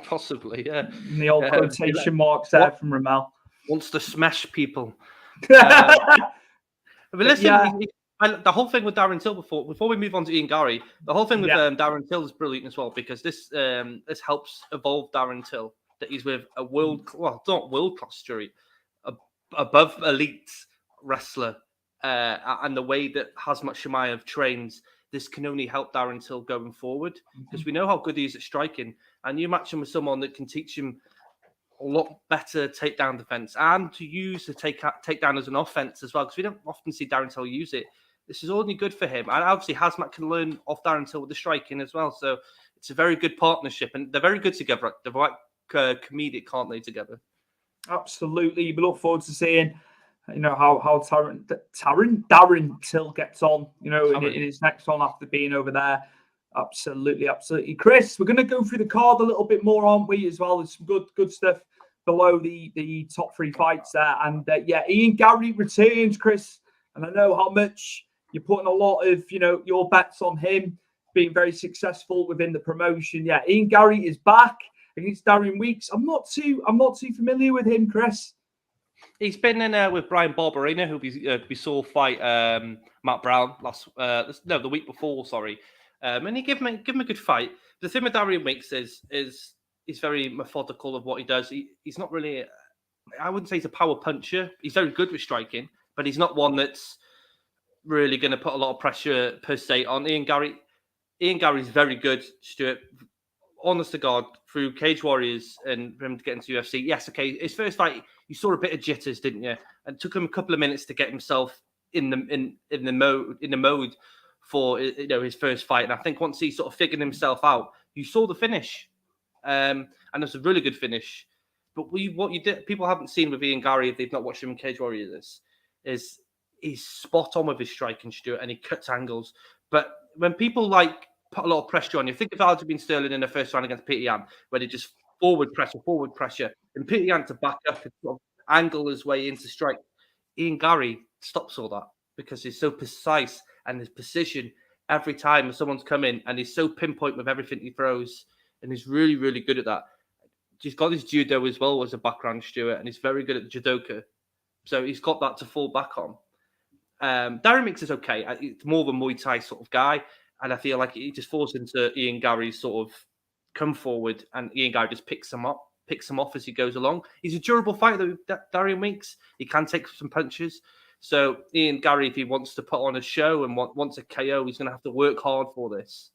Possibly, yeah. And the old quotation marks there from Ramel. Wants to smash people. But listen, the whole thing with Darren Till before we move on to Ian Gary, the whole thing with Darren Till is brilliant as well because this helps evolve Darren Till. That he's with a not world class jury, above elite wrestler, and the way that Khamzat Chimaev trains. This can only help Darren Till going forward because we know how good he is at striking. And you match him with someone that can teach him a lot better takedown defense and to use the takedown as an offense as well because we don't often see Darren Till use it. This is only good for him. And obviously, Khamzat can learn off Darren Till with the striking as well. So it's a very good partnership and they're very good together. They're quite comedic, can't they, together? Absolutely. We look forward to seeing how Darren Till gets on, in his next one after being over there. Absolutely. Chris, we're going to go through the card a little bit more, aren't we, as well? There's some good stuff below the top three fights there. And Ian Gary returns, Chris. And I know how much you're putting a lot of, your bets on him being very successful within the promotion. Yeah, Ian Gary is back against Darian Weeks. I'm not too familiar with him, Chris. He's been in with Brian Barberina, who we saw fight Matt Brown the week before. Sorry, and he give him a good fight. The thing with Darian Weeks is he's very methodical of what he does. He's not really, I wouldn't say he's a power puncher. He's very good with striking, but he's not one that's really going to put a lot of pressure per se on Ian Gary. Ian Gary's very good, Stuart. Honest to God, through Cage Warriors and for him to get into UFC. Yes, okay. His first fight, you saw a bit of jitters, didn't you? And it took him a couple of minutes to get himself in the mode for his first fight. And I think once he sort of figured himself out, you saw the finish, and it's a really good finish. But what you did, people haven't seen with Ian Gary, if they've not watched him in Cage Warriors, is he's spot on with his striking, Stuart, and he cuts angles. But when people put a lot of pressure on you, think of Aljamain Sterling in the first round against Petr Yan, where they just forward pressure, and Petr Yan to back up and sort of angle his way into strike. Ian Gary stops all that because he's so precise and his precision every time someone's come in, and he's so pinpoint with everything he throws, and he's really, really good at that. He's got his judo as well as a background, Stuart, and he's very good at judoka. So he's got that to fall back on. Darren Mix is okay. It's more of a Muay Thai sort of guy, and I feel like he just falls into Ian Gary's sort of come forward, and Ian Gary just picks him off as he goes along. He's a durable fighter, Darren Weeks. He can take some punches. So Ian Gary, if he wants to put on a show and wants a KO, he's going to have to work hard for this.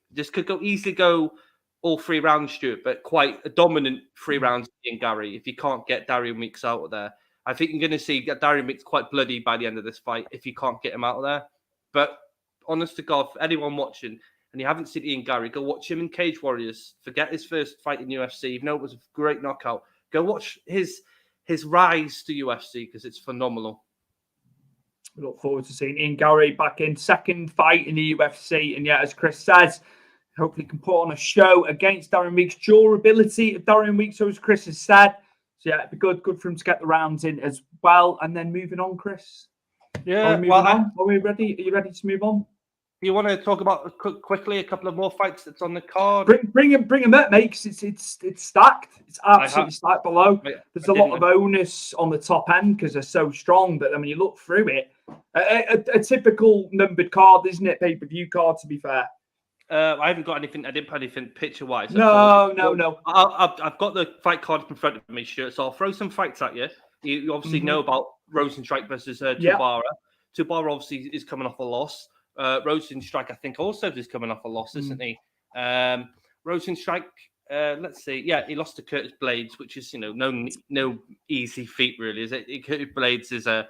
This could easily go all 3 rounds, Stuart, but quite a dominant 3 rounds Ian Gary if you can't get Darren Weeks out of there. I think you're going to see Darren Weeks quite bloody by the end of this fight if you can't get him out of there. But honest to God, for anyone watching, and you haven't seen Ian Gary, go watch him in Cage Warriors. Forget his first fight in UFC, even though it was a great knockout. Go watch his rise to UFC because it's phenomenal. We look forward to seeing Ian Gary back in second fight in the UFC. And yeah, as Chris says, hopefully can put on a show against Darren Weeks. Durability of Darren Weeks, so as Chris has said. So yeah, it'd be good for him to get the rounds in as well. And then moving on, Chris. Yeah, Are we ready? Are you ready to move on? You want to talk about quickly a couple of more fights that's on the card? Bring him up, mate, because it's stacked. It's absolutely stacked below. There's a lot of onus on the top end because they're so strong. But then when you look through it, a typical numbered card, isn't it? Pay-per-view card, to be fair. I haven't got anything. I didn't put anything picture-wise. No. I've got the fight card in front of me, Stuart, so I'll throw some fights at you. You obviously know about Rosenstrike versus Tubara. Tubara obviously is coming off a loss. Rosenstrike, I think, also is coming off a loss, isn't he? Rosenstrike, let's see. Yeah, he lost to Curtis Blades, which is, no easy feat, really, is it? Curtis Blades is a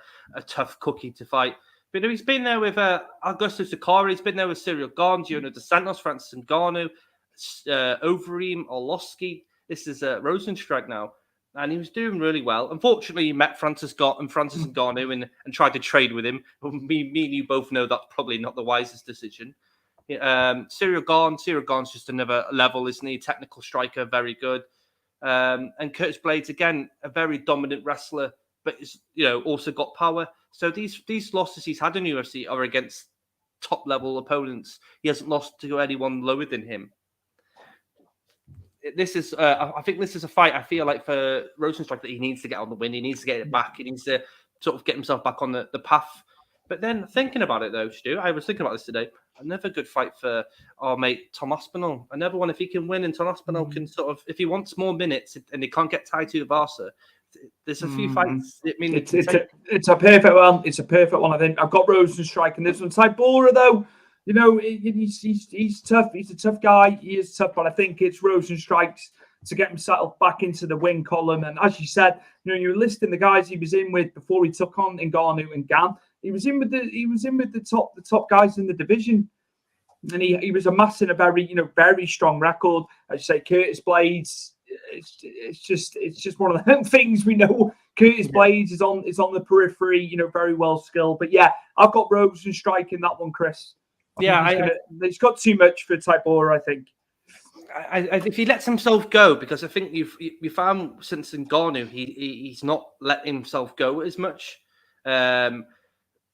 tough cookie to fight. But he's been there with Augusto Sakara. He's been there with Cyril Gane, Gino Dos Santos, Francis Ngannou, Overeem, Orlovsky. This is Rosenstrike now. And he was doing really well. Unfortunately, he met Francis Ngannou and tried to trade with him. Me and you both know that's probably not the wisest decision. Cyril Gane's just another level, isn't he? Technical striker, very good. And Curtis Blades, again, a very dominant wrestler, but also got power. So these losses he's had in UFC are against top-level opponents. He hasn't lost to anyone lower than him. This is, I think this is a fight, I feel like, for Rosenstrike that he needs to get on the win. He needs to get it back. He needs to sort of get himself back on the path. But then thinking about it, though, Stu, I was thinking about this today. Another good fight for our mate Tom Aspinall. Another one, if he can win and Tom Aspinall can sort of, if he wants more minutes and he can't get tied to Varsa, there's a few fights. I mean, it's a perfect one. It's a perfect one, I think. I've got Rosenstrike in this one. Tybura, though, he's tough. He's a tough guy. He is tough, but I think it's Rosenstrike's to get himself back into the win column. And as you said, you were listing the guys he was in with before he took on Ngannou and Gane. He was in with the top guys in the division, and he was amassing a very strong record. As you say, Curtis Blades. It's just one of the things we know. Curtis Blades is on the periphery, very well skilled. But yeah, I've got Rosenstrike in that one, Chris. He's got too much for Tybura, I think. If he lets himself go, because I think you found since Ngannou, he's not let himself go as much.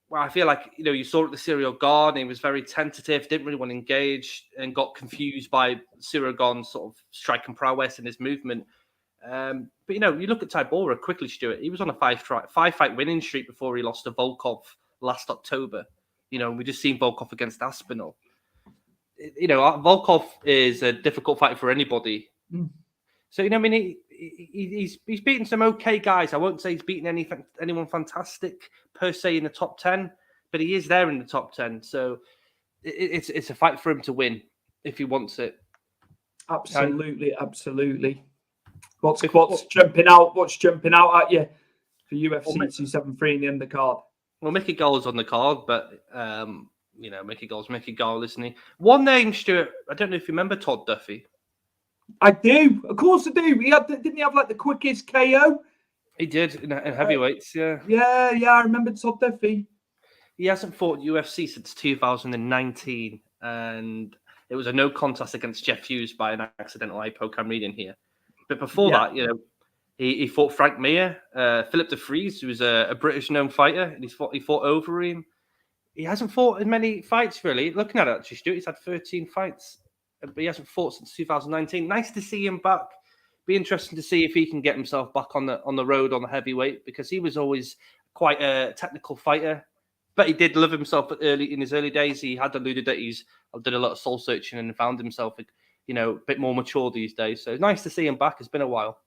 Well, I feel like you saw it with Cyril Gane. He was very tentative, didn't really want to engage, and got confused by Cyril Gane's sort of striking prowess and his movement. But you look at Tybura quickly, Stuart. He was on a five-fight winning streak before he lost to Volkov last October. We just seen Volkov against Aspinall. Volkov is a difficult fight for anybody. So he's beaten some okay guys. I won't say he's beaten anyone fantastic per se in the top 10, but he is there in the top 10. So it's a fight for him to win if he wants it. Absolutely. What's jumping out? What's jumping out at you for UFC 273 in the undercard? Well, Mickey Gall's on the card, but Mickey Gall's Mickey Gall, isn't he? One name, Stuart. I don't know if you remember Todd Duffy. I do. Of course I do. Didn't he have like the quickest KO? He did in heavyweights, yeah. Yeah, I remember Todd Duffy. He hasn't fought UFC since 2019, and it was a no contest against Jeff Hughes by an accidental hypoc. I'm reading here. But before that, he fought Frank Mir, Philip de Vries, who was a British-known fighter, and he fought over him. He hasn't fought in many fights, really. Looking at it, actually, Stuart, he's had 13 fights, but he hasn't fought since 2019. Nice to see him back. Be interesting to see if he can get himself back on the road on the heavyweight, because he was always quite a technical fighter. But he did love himself in his early days. He had alluded that he's did a lot of soul searching and found himself, a bit more mature these days. So it's nice to see him back. It's been a while.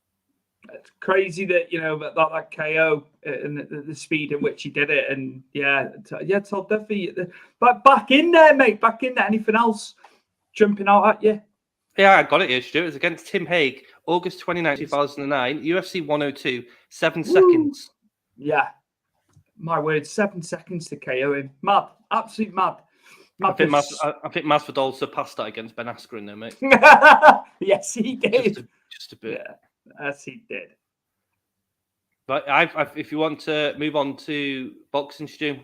It's crazy that that KO and the speed in which he did it, and Todd Duffy, but back in there, mate. Back in there. Anything else jumping out at you? Yeah, I got it here, Stuart. It was against Tim Hague, August 29, 2009, UFC 102, 7 seconds. Yeah. My word, 7 seconds to KO him. Mad. Absolute mad. I think Masvidal surpassed that against Ben Askren, though, mate. Yes, he did. Just a bit. Yeah, yes, he did. But if you want to move on to boxing, Stu,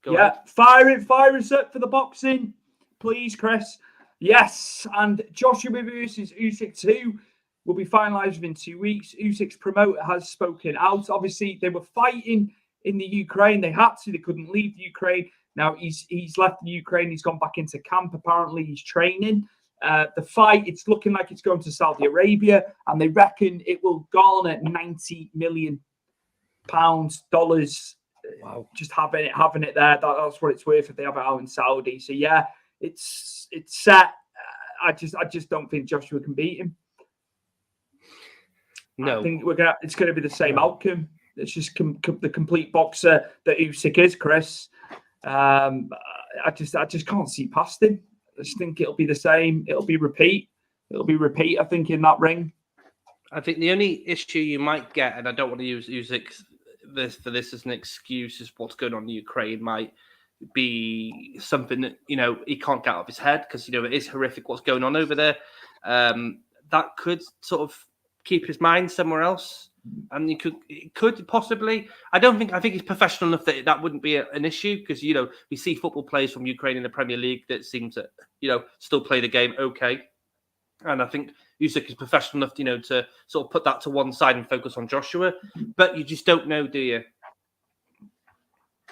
go ahead. Fire us up for the boxing, please, Chris. Yes, and Joshua versus Usyk 2 will be finalised within 2 weeks. Usyk's promoter has spoken out. Obviously, they were fighting in the Ukraine. They had to. They couldn't leave the Ukraine. Now he's left the Ukraine. He's gone back into camp. Apparently, he's training. The fight, it's looking like it's going to Saudi Arabia, and they reckon it will garner $90 million. Wow. Just having it there. That's what it's worth if they have it out in Saudi. So yeah, it's set. I just don't think Joshua can beat him. No, I think it's going to be the same outcome. It's just the complete boxer that Usyk is, Chris. I just can't see past him. I just think it'll be the same. It'll be repeat. I think, in that ring. I think the only issue you might get, and I don't want to use Usyk for this as an excuse, is what's going on in Ukraine might be something that he can't get out of his head, because it is horrific what's going on over there. That could sort of keep his mind somewhere else, and it could possibly. I think he's professional enough that wouldn't be an issue, because we see football players from Ukraine in the Premier League that seem to still play the game okay, and I think Usyk is professional enough to sort of put that to one side and focus on Joshua. But you just don't know, do you?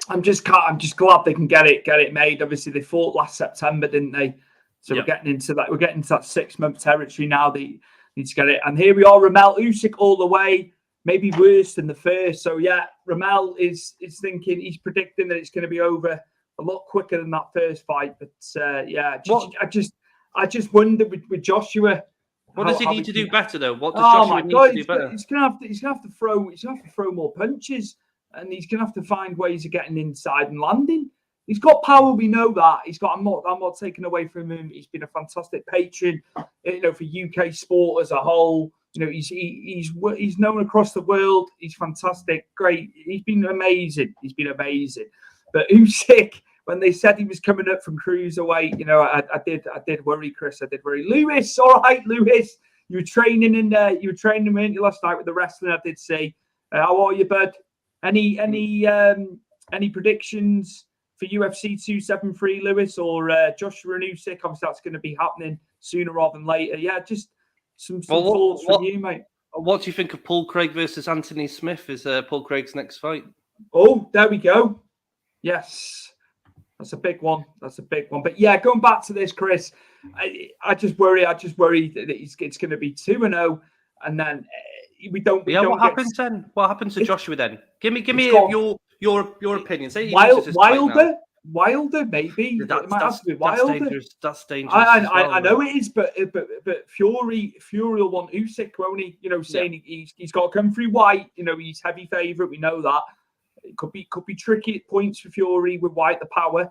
I'm just glad they can get it made. Obviously, they fought last September, didn't they? So we're getting into that. We're getting into that 6-month territory now. They need to get it. And here we are, Ramel Usyk all the way. Maybe worse than the first. So yeah, Ramel is thinking, he's predicting that it's going to be over a lot quicker than that first fight. But I just wonder with Joshua. What does he need to do better, though? What does Joshua need to do better? He's gonna have to throw more punches, and he's gonna have to find ways of getting inside and landing. He's got power, we know that. I'm not taking away from him. He's been a fantastic patron, for UK sport as a whole. He's known across the world. He's fantastic, great. He's been amazing. But Usyk, when they said he was coming up from cruiserweight, I did worry, Chris. I did worry. Lewis, all right, Lewis. You were training in there. You were training last night with the wrestling. I did see. How are you, bud? Any predictions for UFC 273, Lewis, or Joshua and Usyk? Obviously, that's going to be happening sooner rather than later. Yeah, just some thoughts from you, mate. What do you think of Paul Craig versus Anthony Smith as Paul Craig's next fight? Oh, there we go. Yes. That's a big one. But yeah, going back to this, Chris, I just worry that it's going to be 2-0, and then we don't. What happens then? What happens to Joshua then? Give me your opinion. Say Wilder, maybe. It might have to be Wilder. That's dangerous. I know it is, but Fury will want Usyk, won't he? Saying he's got to come through White. He's heavy favourite. We know that. It could be tricky at points for Fury with White, the power.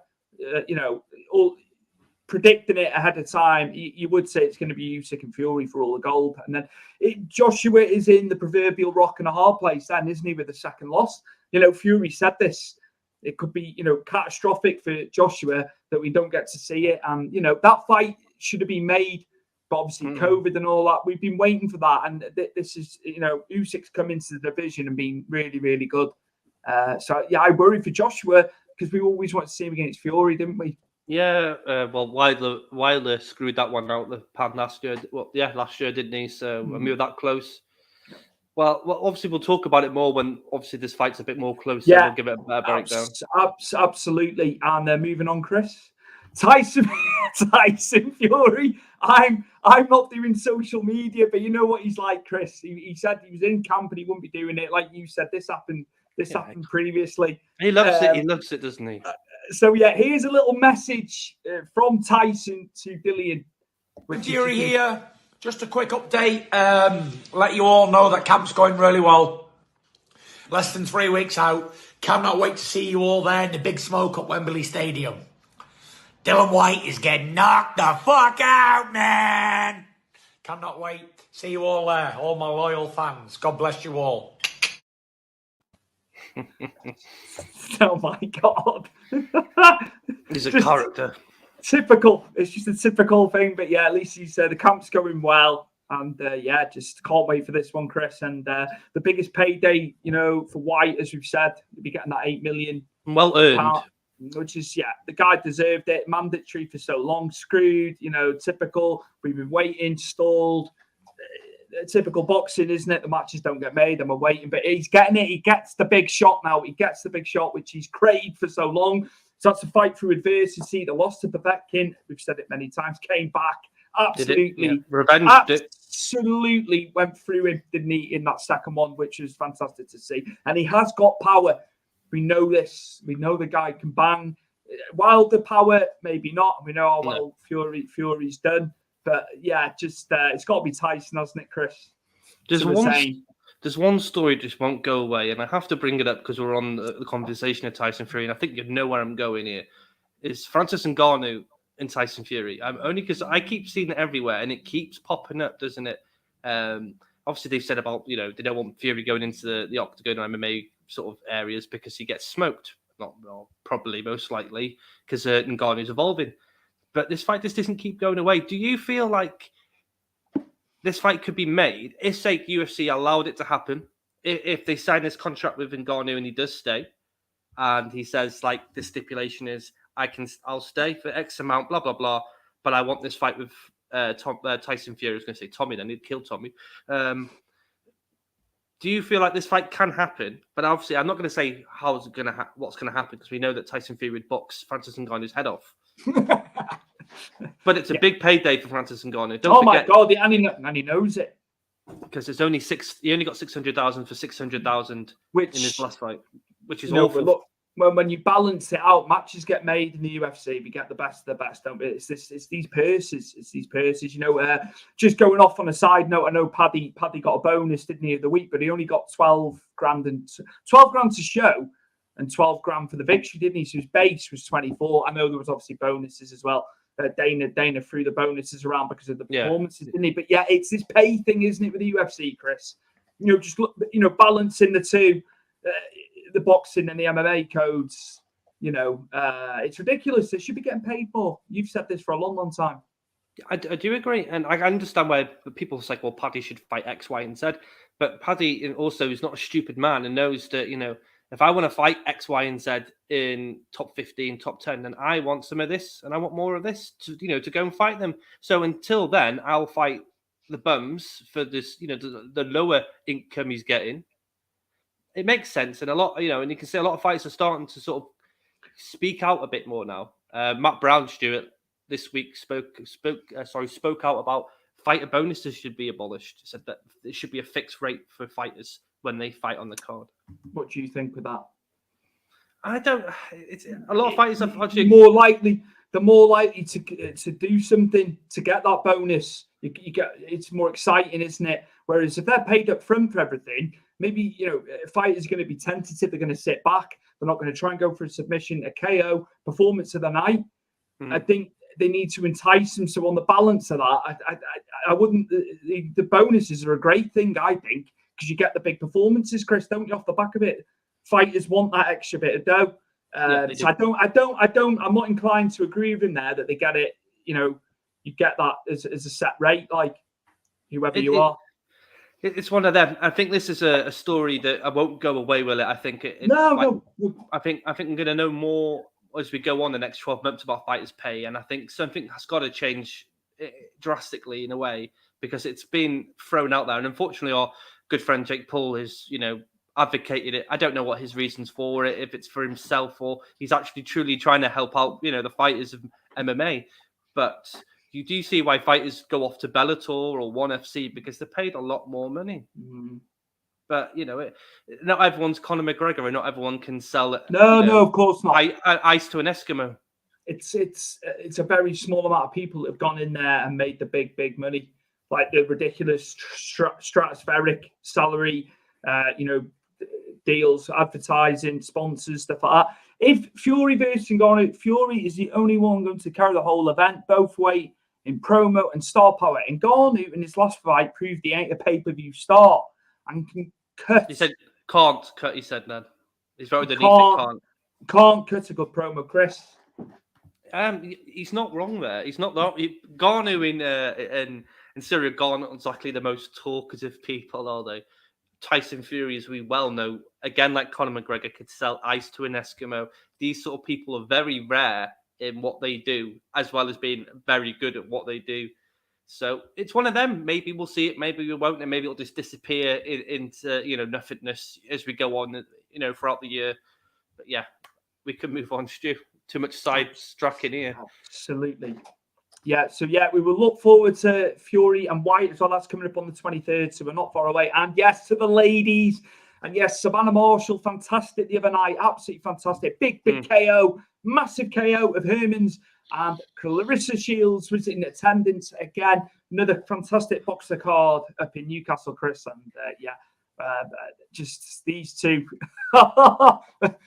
All predicting it ahead of time, you would say it's going to be Usyk and Fury for all the gold. And then Joshua is in the proverbial rock and a hard place then, isn't he, with the second loss? Fury said this. It could be, catastrophic for Joshua that we don't get to see it. And, that fight should have been made but obviously COVID and all that. We've been waiting for that, and this is, Usyk's come into the division and been really, really good. So yeah, I worry for Joshua because we always wanted to see him against Fury, didn't we? Yeah, well, Wilder screwed that one out the pad last year. Well, yeah, last year, didn't he? So we were that close. Well, obviously, we'll talk about it more when obviously this fight's a bit more close. Yeah, we'll give it a better breakdown. Absolutely. And moving on, Chris. Tyson Fury. I'm not doing social media, but you know what he's like, Chris. He said he was in camp and he wouldn't be doing it. Like you said, this happened previously. He loves it. He loves it, doesn't he? So yeah, here's a little message from Tyson to Dillian. Fury here. Just a quick update. Let you all know that camp's going really well. Less than 3 weeks out. Cannot wait to see you all there in the big smoke at Wembley Stadium. Dylan White is getting knocked the fuck out, man. Cannot wait. See you all there, all my loyal fans. God bless you all. Oh my God. He's a character. Typical. It's just a typical thing. But yeah, at least he said the camp's going well. And yeah, just can't wait for this one, Chris. And the biggest payday, for White, as we've said, he'll be getting that $8 million. Well earned. Which is, the guy deserved it. Mandatory for so long. Screwed, typical. We've been waiting, stalled. Typical boxing, isn't it? The matches don't get made and we're waiting. But he's getting it. He gets the big shot now. He gets the big shot, which he's craved for so long. So that's a fight through adversity. The loss to Povetkin, we've said it many times, came back. Absolutely. Revenge. Absolutely went through him, didn't he, in that second one, which was fantastic to see. And he has got power. We know this. We know the guy can bang. Wilder power, maybe not. We know how well Fury's done. But yeah, just it's got to be Tyson, hasn't it, Chris? There's one story just won't go away, and I have to bring it up because we're on the conversation of Tyson Fury, and I think you know where I'm going here. Is Francis Ngannou and Tyson Fury? Only because I keep seeing it everywhere, and it keeps popping up, doesn't it? Obviously, they've said about they don't want Fury going into the octagon or MMA sort of areas because he gets smoked. Probably, most likely, because Ngannou's evolving. But this fight just doesn't keep going away. Do you feel like this fight could be made if, say, UFC allowed it to happen? If they sign this contract with Ngannou and he does stay, and he says, like, the stipulation is, I'll stay for X amount, blah, blah, blah, but I want this fight with Tyson Fury. I was going to say Tommy, then he'd kill Tommy. Do you feel like this fight can happen? But obviously, I'm not going to say what's going to happen because we know that Tyson Fury would box Francis Ngannou's head off. But it's a big payday for Francis Ngannou. Don't forget, my God, and he knows it because there's only he only got 600,000 for 600,000 in his last fight, which is awful. awful. But look, when you balance it out, matches get made in the UFC. We get the best of the best, don't we? It's these purses. It's these purses. Just going off on a side note, I know Paddy got a bonus, didn't he, of the week, but he only got 12 grand to show and 12 grand for the victory, didn't he? So his base was 24. I know there was obviously bonuses as well. Dana threw the bonuses around because of the performances, didn't he? But yeah, it's this pay thing, isn't it, with the UFC, Chris? Just look, balancing the two, the boxing and the MMA codes. It's ridiculous. They should be getting paid more. You've said this for a long, long time. I do agree, and I understand why people say, well, Paddy should fight X, Y, and Z. But Paddy also is not a stupid man and knows that, if I want to fight X, Y, and Z in top 15, top 10, then I want some of this and I want more of this to go and fight them. So until then, I'll fight the bums for this, the lower income he's getting. It makes sense. And a lot, and you can see a lot of fights are starting to sort of speak out a bit more now. Matt Brown Stewart this week spoke out about fighter bonuses should be abolished. He said that it should be a fixed rate for fighters when they fight on the card. What do you think with that? I don't. It's a lot of fighters are actually more likely to do something to get that bonus. You get, it's more exciting, isn't it? Whereas if they're paid up front for everything, maybe fighters are going to be tentative. They're going to sit back. They're not going to try and go for a submission, a KO, performance of the night. I think they need to entice them. So on the balance of that, I wouldn't. The bonuses are a great thing, I think. Because you get the big performances, Chris, don't you? Off the back of it, fighters want that extra bit of dough. So I'm not inclined to agree with him there that they get it, you get that as a set rate, like whoever you are. It's one of them. I think this is a story that I won't go away with it. I think I think I'm going to know more as we go on the next 12 months about fighters' pay, and I think something has got to change drastically in a way, because it's been thrown out there, and unfortunately, our good friend Jake Paul has, advocated it. I don't know what his reasons for it, if it's for himself or he's actually truly trying to help out, the fighters of MMA, but you do see why fighters go off to Bellator or ONE FC, because they're paid a lot more money. Mm. But, not everyone's Conor McGregor, and not everyone can sell it. No, of course not. Ice to an Eskimo. It's a very small amount of people that have gone in there and made the big money, like the ridiculous stratospheric salary, deals, advertising, sponsors, stuff like that. If Fury versus Ngannou, Fury is the only one going to carry the whole event, both weight, in promo and star power. Ngannou in his last fight proved he ain't a pay-per-view star and can cut. He said can't cut. He said no. He's very underneath. Can't cut a good promo, Chris. He's not wrong there. He's not wrong. Ngannou in Syria are not exactly the most talkative people, are they? Tyson Fury, as we well know, again, like Conor McGregor, could sell ice to an Eskimo. These sort of people are very rare in what they do, as well as being very good at what they do. So it's one of them. Maybe we'll see it, maybe we won't, and maybe it'll just disappear into nothingness as we go on, throughout the year. But yeah, we can move on, Stu. Too much sidetracking here. Absolutely. Yeah, so we will look forward to Fury and White as well. That's coming up on the 23rd, so we're not far away. And yes, to the ladies. And yes, Savannah Marshall, fantastic the other night. Absolutely fantastic. Big KO, massive KO of Herman's. And Claressa Shields was in attendance again. Another fantastic boxer card up in Newcastle, Chris. And just these two.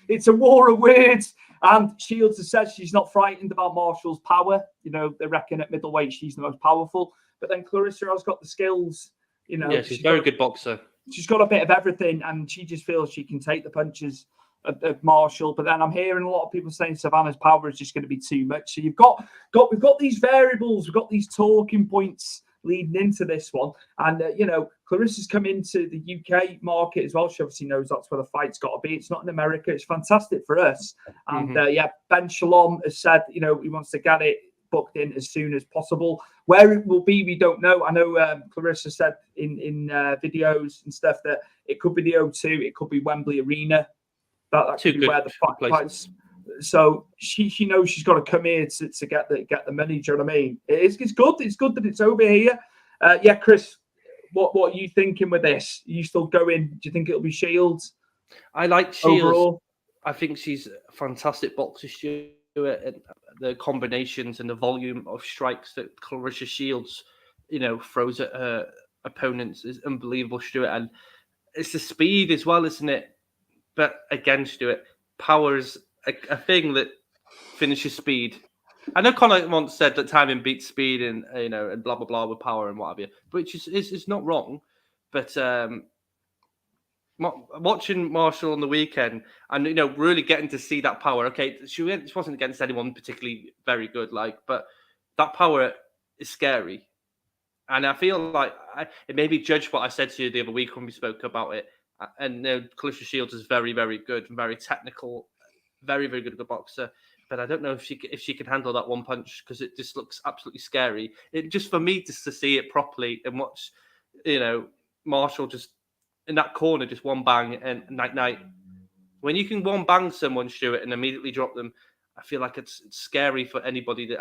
It's a war of words. And Shields has said she's not frightened about Marshall's power. They reckon at middleweight she's the most powerful. But then Claressa has got the skills. Yeah, she's a very good boxer. She's got a bit of everything, and she just feels she can take the punches of Marshall. But then I'm hearing a lot of people saying Savannah's power is just going to be too much. So we've got these variables, we've got these talking points leading into this one. And, Claressa's come into the UK market as well. She obviously knows that's where the fight's got to be. It's not in America. It's fantastic for us. And, Ben Shalom has said, he wants to get it booked in as soon as possible. Where it will be, we don't know. I know Claressa said in videos and stuff that it could be the O2, it could be Wembley Arena. That could be where the fights. So she knows she's got to come here to get the money. Do you know what I mean? It's good. It's good that it's over here. Chris, what are you thinking with this? Are you still going? Do you think it'll be Shields? I like Shields. Overall? I think she's a fantastic boxer, Stuart, and the combinations and the volume of strikes that Claressa Shields, throws at her opponents is unbelievable, Stuart. And it's the speed as well, isn't it? But again, Stuart, power is a thing that finishes speed. I know Conor once said that timing beats speed, and and blah blah blah with power and what have you, which is not wrong. But watching Marshall on the weekend and really getting to see that power. Okay, she wasn't against anyone particularly very good, but that power is scary, and I feel like it made me judge what I said to you the other week when we spoke about it. And Claressa Shields is very, very good and very technical, very, very good at the boxer. But I don't know if she can handle that one punch, because it just looks absolutely scary. It just for me just to see it properly and watch, Marshall just in that corner, just one bang and night. When you can one bang someone, Stuart, and immediately drop them, I feel like it's scary for anybody that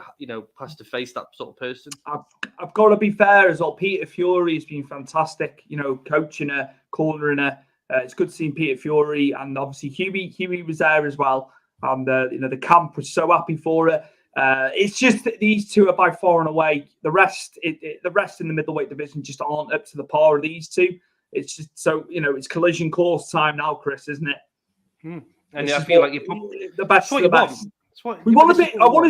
has to face that sort of person. I've got to be fair as well. Peter Fury has been fantastic, coaching her, cornering her. It's good seeing Peter Fury, and obviously Huey was there as well. And the camp was so happy for her. It's just that these two are by far and away. The rest in the middleweight division just aren't up to the par of these two. It's just so it's collision course time now, Chris, isn't it? And I feel like you're the best of the best. We want to be. I want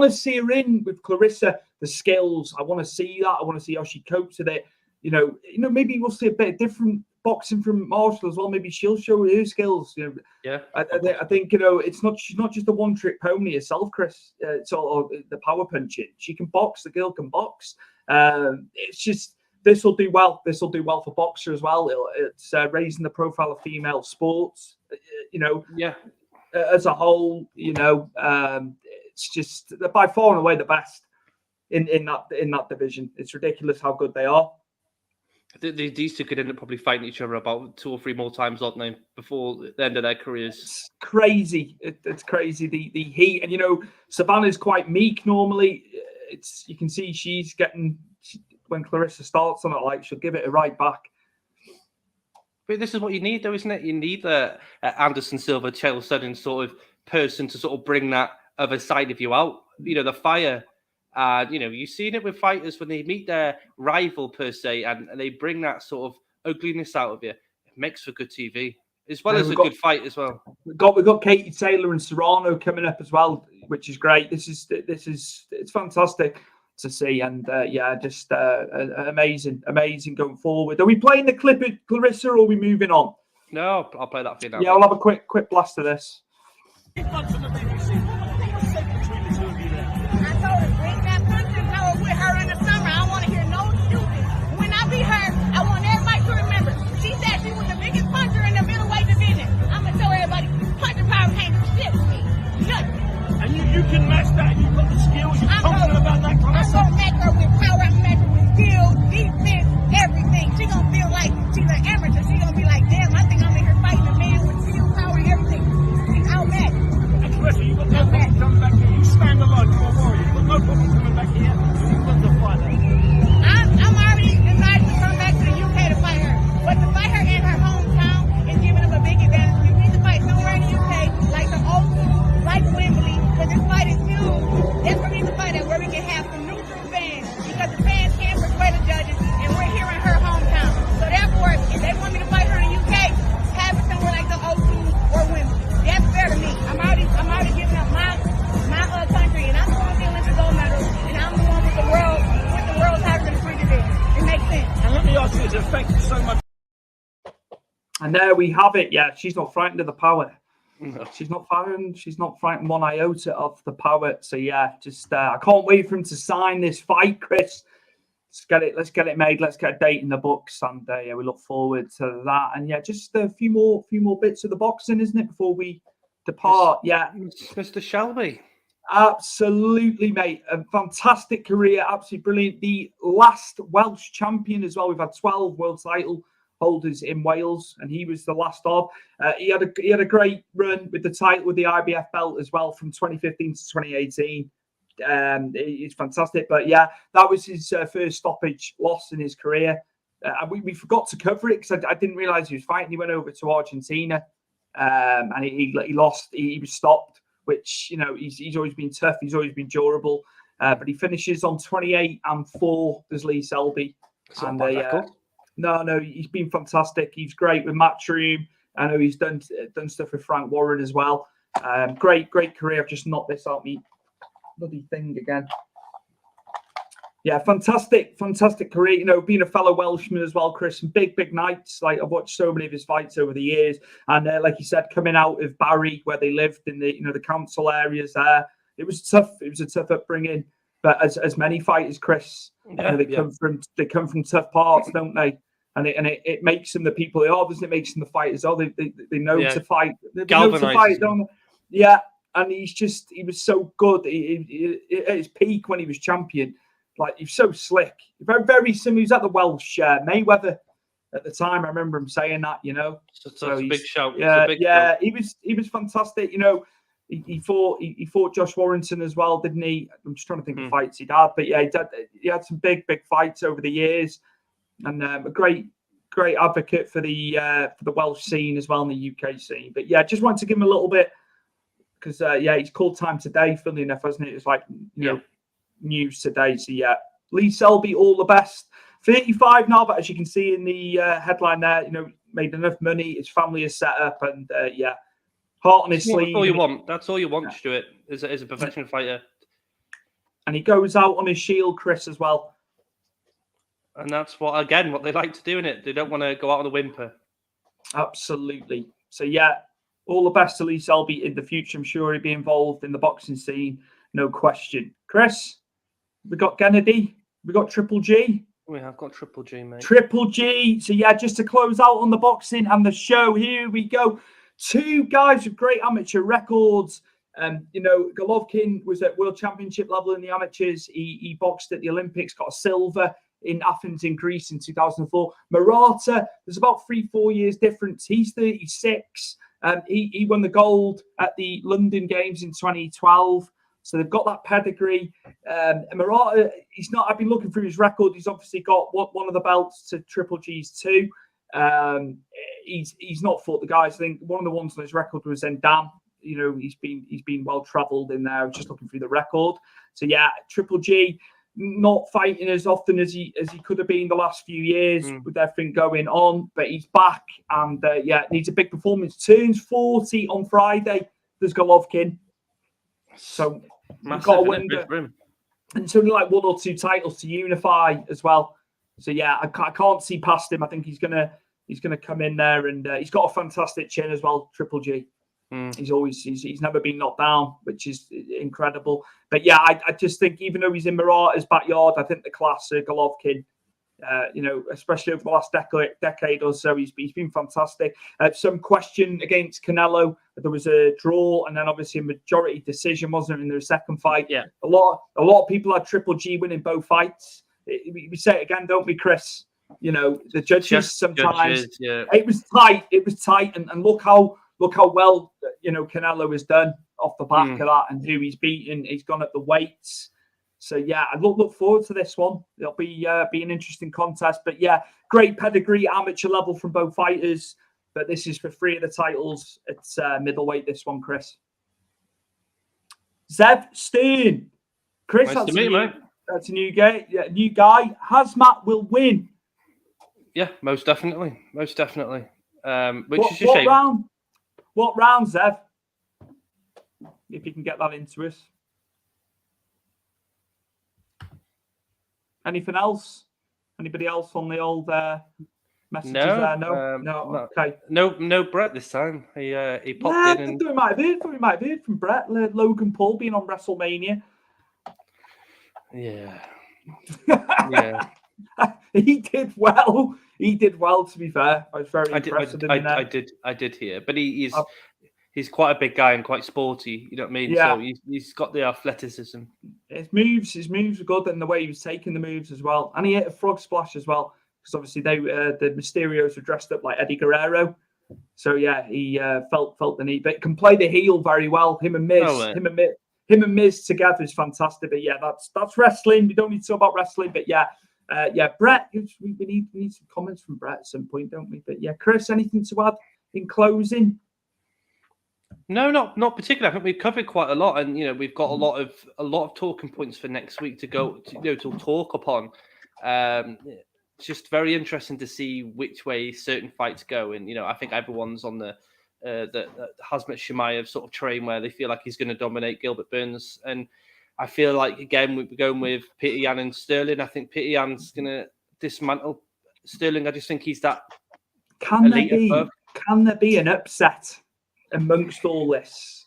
to see her in with Claressa. The skills. I want to see that. I want to see how she copes with it. Maybe we'll see a bit of different boxing from Marshall as well. Maybe she'll show her skills. You know, yeah. I think she's not just a one-trick pony herself, Chris. It's all the power punching. She can box. The girl can box. It's just this will do well. This will do well for boxer as well. It's raising the profile of female sports. As a whole, it's just by far and away the best in that division. It's ridiculous how good they are. These two could end up probably fighting each other about 2 or 3 more times, don't they, before the end of their careers? It's crazy. It's crazy the heat, and Savannah's quite meek normally. You can see she's getting when Claressa starts on it, she'll give it a right back. But this is what you need, though, isn't it? You need Anderson Silva, Chael Sonnen sort of person to sort of bring that other side of you out. The fire. You've seen it with fighters when they meet their rival, per se, and they bring that sort of ugliness out of you. It makes for good TV, as well as a good fight as well. We've got Katie Taylor and Serrano coming up as well, which is great. It's fantastic to see, and just amazing going forward. Are we playing the clip of Claressa, or are we moving on? No, I'll play that for you now. Yeah, I'll have a quick blast of this. I told her, bring that puncher power with her in the summer. I want to hear no excuses. When I beat her, I want everybody to remember. She said she was the biggest puncher in the middleweight division. I'm going to tell everybody, puncher power can't do shit with me. Nothing. And you can match that. You've got the skills. You're confident about that, Claressa. I'm going to match her with power. I'm going to match her with skills, defense, everything. She's going to feel like she's an amateur. She's going to be like, damn, I think I'm in here fighting a man with skill, power, and everything. She's outmatched. Claressa, you've got no problem coming back here. You stand alone. You're a warrior. You've got no problem coming back here. You've got to fight her. I'm already decided to come back to the UK to fight her. But to fight her in her hometown is giving them a big advantage. We need to fight somewhere in the UK, like the O2, like Wembley, because this fight is huge. That's where we need to fight at, where we can have some neutral fans, because the fans can't persuade the judges, and we're here in her hometown. So therefore, if they want me to fight her in the UK, have it somewhere like the O2 or Wembley. That's fair to me. I'm already giving up my country, and I'm the one with the Olympic gold medal, and I'm the one with the world title in the free division. It makes sense. And let me ask you this, thank you so much. And there we have it. Yeah, she's not frightened of the power. No. She's not frightened 1 iota of the power. So yeah, just I can't wait for him to sign this fight, Chris. Let's get it made. Let's get a date in the books, and we look forward to that. And yeah, just a few more bits of the boxing, isn't it, before we depart? Mr. Shelby. Absolutely, mate. A fantastic career, absolutely brilliant. The last Welsh champion as well. We've had 12 world title holders in Wales, and he was the last of. He had a great run with the title, with the IBF belt as well, from 2015 to 2018. It's fantastic, but yeah, that was his first stoppage loss in his career. And we forgot to cover it because I didn't realize he was fighting. He went over to Argentina, and he lost. He was stopped, which he's always been tough. He's always been durable, but he finishes on 28-4. There's Lee Selby, and no, he's been fantastic. He's great with Matchroom. I know he's done stuff with Frank Warren as well. Great career. I've just knocked this out me bloody thing again. Yeah, fantastic career. Being a fellow Welshman as well, Chris. Some big nights. Like, I've watched so many of his fights over the years, and like you said, coming out of Barry, where they lived in the the council areas there, it was tough. It was a tough upbringing. But as many fighters, Chris, they come from tough parts, don't they? And it makes them the people they are. Doesn't it? Makes them the fighters. They know to fight. They know to fight, don't they? Yeah, and he was so good. He at his peak when he was champion. Like, he's so slick. Very, very similar. He was at the Welsh Mayweather at the time. I remember him saying that, So a big shout. Yeah, he was fantastic. He fought Josh Warrington as well, didn't he? I'm just trying to think of fights he'd had. But yeah, he had some big fights over the years. And a great advocate for the Welsh scene as well, in the UK scene. But yeah, just wanted to give him a little bit, because he's called time today, funnily enough, hasn't it? It's like, news today. So yeah, Lee Selby, all the best. 35 now, but as you can see in the headline there, made enough money. His family is set up, and heart on his sleeve. That's all you want. That's all you want, Stuart, as a professional fighter. And he goes out on his shield, Chris, as well. And that's what they like to do in it. They don't want to go out on a whimper. Absolutely. So yeah, all the best to Lee Selby in the future. I'm sure he'll be involved in the boxing scene, no question. Chris, we got Kennedy, we got Triple G. We have got Triple G, mate. Triple G. So yeah, just to close out on the boxing and the show, here we go. Two guys with great amateur records. Golovkin was at world championship level in the amateurs. He boxed at the Olympics, got a silver in Athens in Greece in 2004. Murata, there's about 3-4 years difference. He's 36. He won the gold at the London Games in 2012. So they've got that pedigree. Murata, I've been looking through his record. He's obviously got one of the belts to Triple G's too. He's not fought the guys. I think one of the ones on his record was Endam. He's been well travelled in there. Just looking through the record. So yeah, Triple G not fighting as often as he could have been the last few years with everything going on, but he's back and needs a big performance. Turns 40 on Friday. There's Golovkin. So you've got to wonder. And it's only like 1 or 2 titles to unify as well. So yeah, I can't see past him. I think he's gonna come in there, and he's got a fantastic chin as well. Triple G. He's never been knocked down, which is incredible. But yeah, I just think even though he's in Murata's backyard, I think the class of Golovkin, especially over the last decade or so, he's been fantastic. Some question against Canelo. There was a draw, and then obviously a majority decision, wasn't it, in their second fight? Yeah. A lot of people had Triple G winning both fights. We say it again, don't we, Chris? The judges sometimes. It was tight, and look how well Canelo has done off the back of that, and who he's beaten. He's gone at the weights. So yeah, I look forward to this one. It'll be an interesting contest. But yeah, great pedigree, amateur level from both fighters. But this is for 3 of the titles. It's middleweight, this one, Chris. Zev Stern. Chris, nice to meet you, mate. That's a new guy. Yeah, new guy. Hazmat will win. Yeah, most definitely. Which is a shame. What round, Zev? If you can get that into us. Anything else? Anybody else on the old messages there? No. Okay. No Brett this time. He popped in. We might have heard from Brett. Logan Paul being on WrestleMania. Yeah. Yeah. He did well. To be fair, I was very impressed with him. I did hear, but he's quite a big guy and quite sporty. You know what I mean? Yeah. So he's got the athleticism. His moves were good, and the way he was taking the moves as well. And he hit a frog splash as well, because obviously the Mysterios were dressed up like Eddie Guerrero. So yeah, he felt the need, but can play the heel very well. Him and Miz together is fantastic. But yeah, that's wrestling. We don't need to talk about wrestling, but yeah. Brett, we need some comments from Brett at some point, don't we? But yeah, Chris, anything to add in closing? No, not particularly. I think we've covered quite a lot, and we've got a lot of talking points for next week to go to talk upon. It's just very interesting to see which way certain fights go, and I think everyone's on the Khamzat Chimaev sort of train where they feel like he's going to dominate Gilbert Burns, and I feel like, again, we're going with Petr Yan and Sterling. I think Petr Yan's going to dismantle Sterling. I just think he's that elite above. Can there be an upset amongst all this?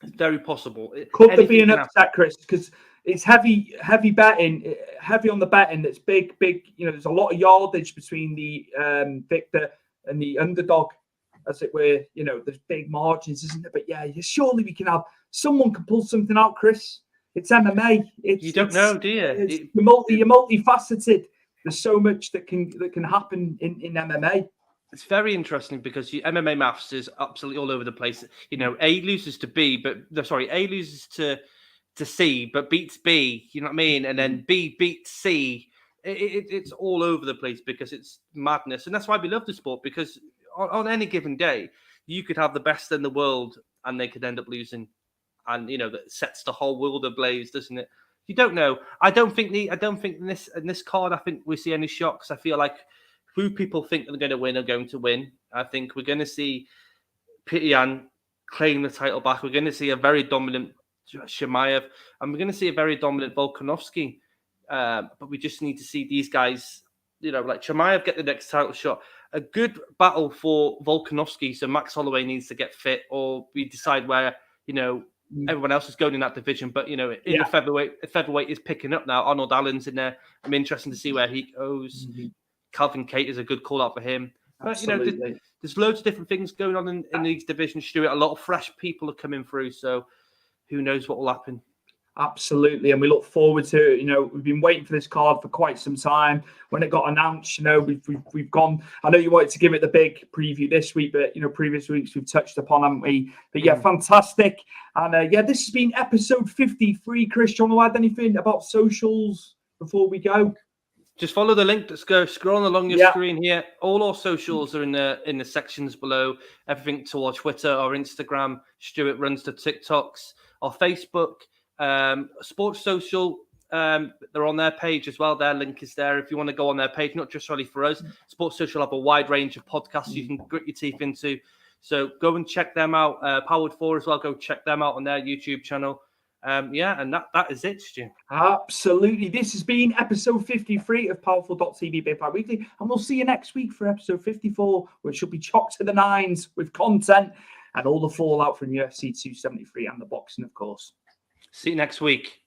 It's very possible. Could there be an upset, Chris? Because it's heavy betting, heavy on the betting. That's big. There's a lot of yardage between the victor and the underdog, as it were. There's big margins, isn't there? But yeah, surely we can have someone can pull something out, Chris. It's MMA. You don't know, do you? You're multifaceted. There's so much that can happen in MMA. It's very interesting because MMA maths is absolutely all over the place. A loses to B, A loses to C, but beats B. You know what I mean? And then B beats C. It's all over the place because it's madness, and that's why we love the sport. Because on any given day, you could have the best in the world, and they could end up losing. And that sets the whole world ablaze, doesn't it? You don't know. I don't think in this card. I think we see any shocks. I feel like who people think are going to win are going to win. I think we're going to see Petr Yan claim the title back. We're going to see a very dominant Chimaev, and we're going to see a very dominant Volkanovski. But we just need to see these guys like Chimaev get the next title shot. A good battle for Volkanovski. So Max Holloway needs to get fit, or we decide where everyone else is going in that division. But the featherweight is picking up now. Arnold Allen's in there. I'm interested to see where he goes. Calvin Kate is a good call out for him. But there's loads of different things going on in these divisions, Stuart. A lot of fresh people are coming through, so who knows what will happen. Absolutely, and we look forward to it. We've been waiting for this card for quite some time. When it got announced, we've gone. I know you wanted to give it the big preview this week, but previous weeks we've touched upon, haven't we? But yeah, fantastic. And this has been episode 53. Chris, do you want to add anything about socials before we go? Just follow the link. Let's go scrolling along your screen here. All our socials are in the sections below. Everything to our Twitter, our Instagram. Stuart runs the TikToks, our Facebook. Sports Social, they're on their page as well. Their link is there if you want to go on their page, not just really for us. Sports Social have a wide range of podcasts you can grit your teeth into, so go and check them out. Powered 4 as well, go check them out on their YouTube channel. And that is it, Stu. Absolutely. This has been episode 53 of Powerful.tv Big Fight Weekly, and we'll see you next week for episode 54, which will be chocked to the nines with content and all the fallout from UFC 273 and the boxing, of course. See you next week.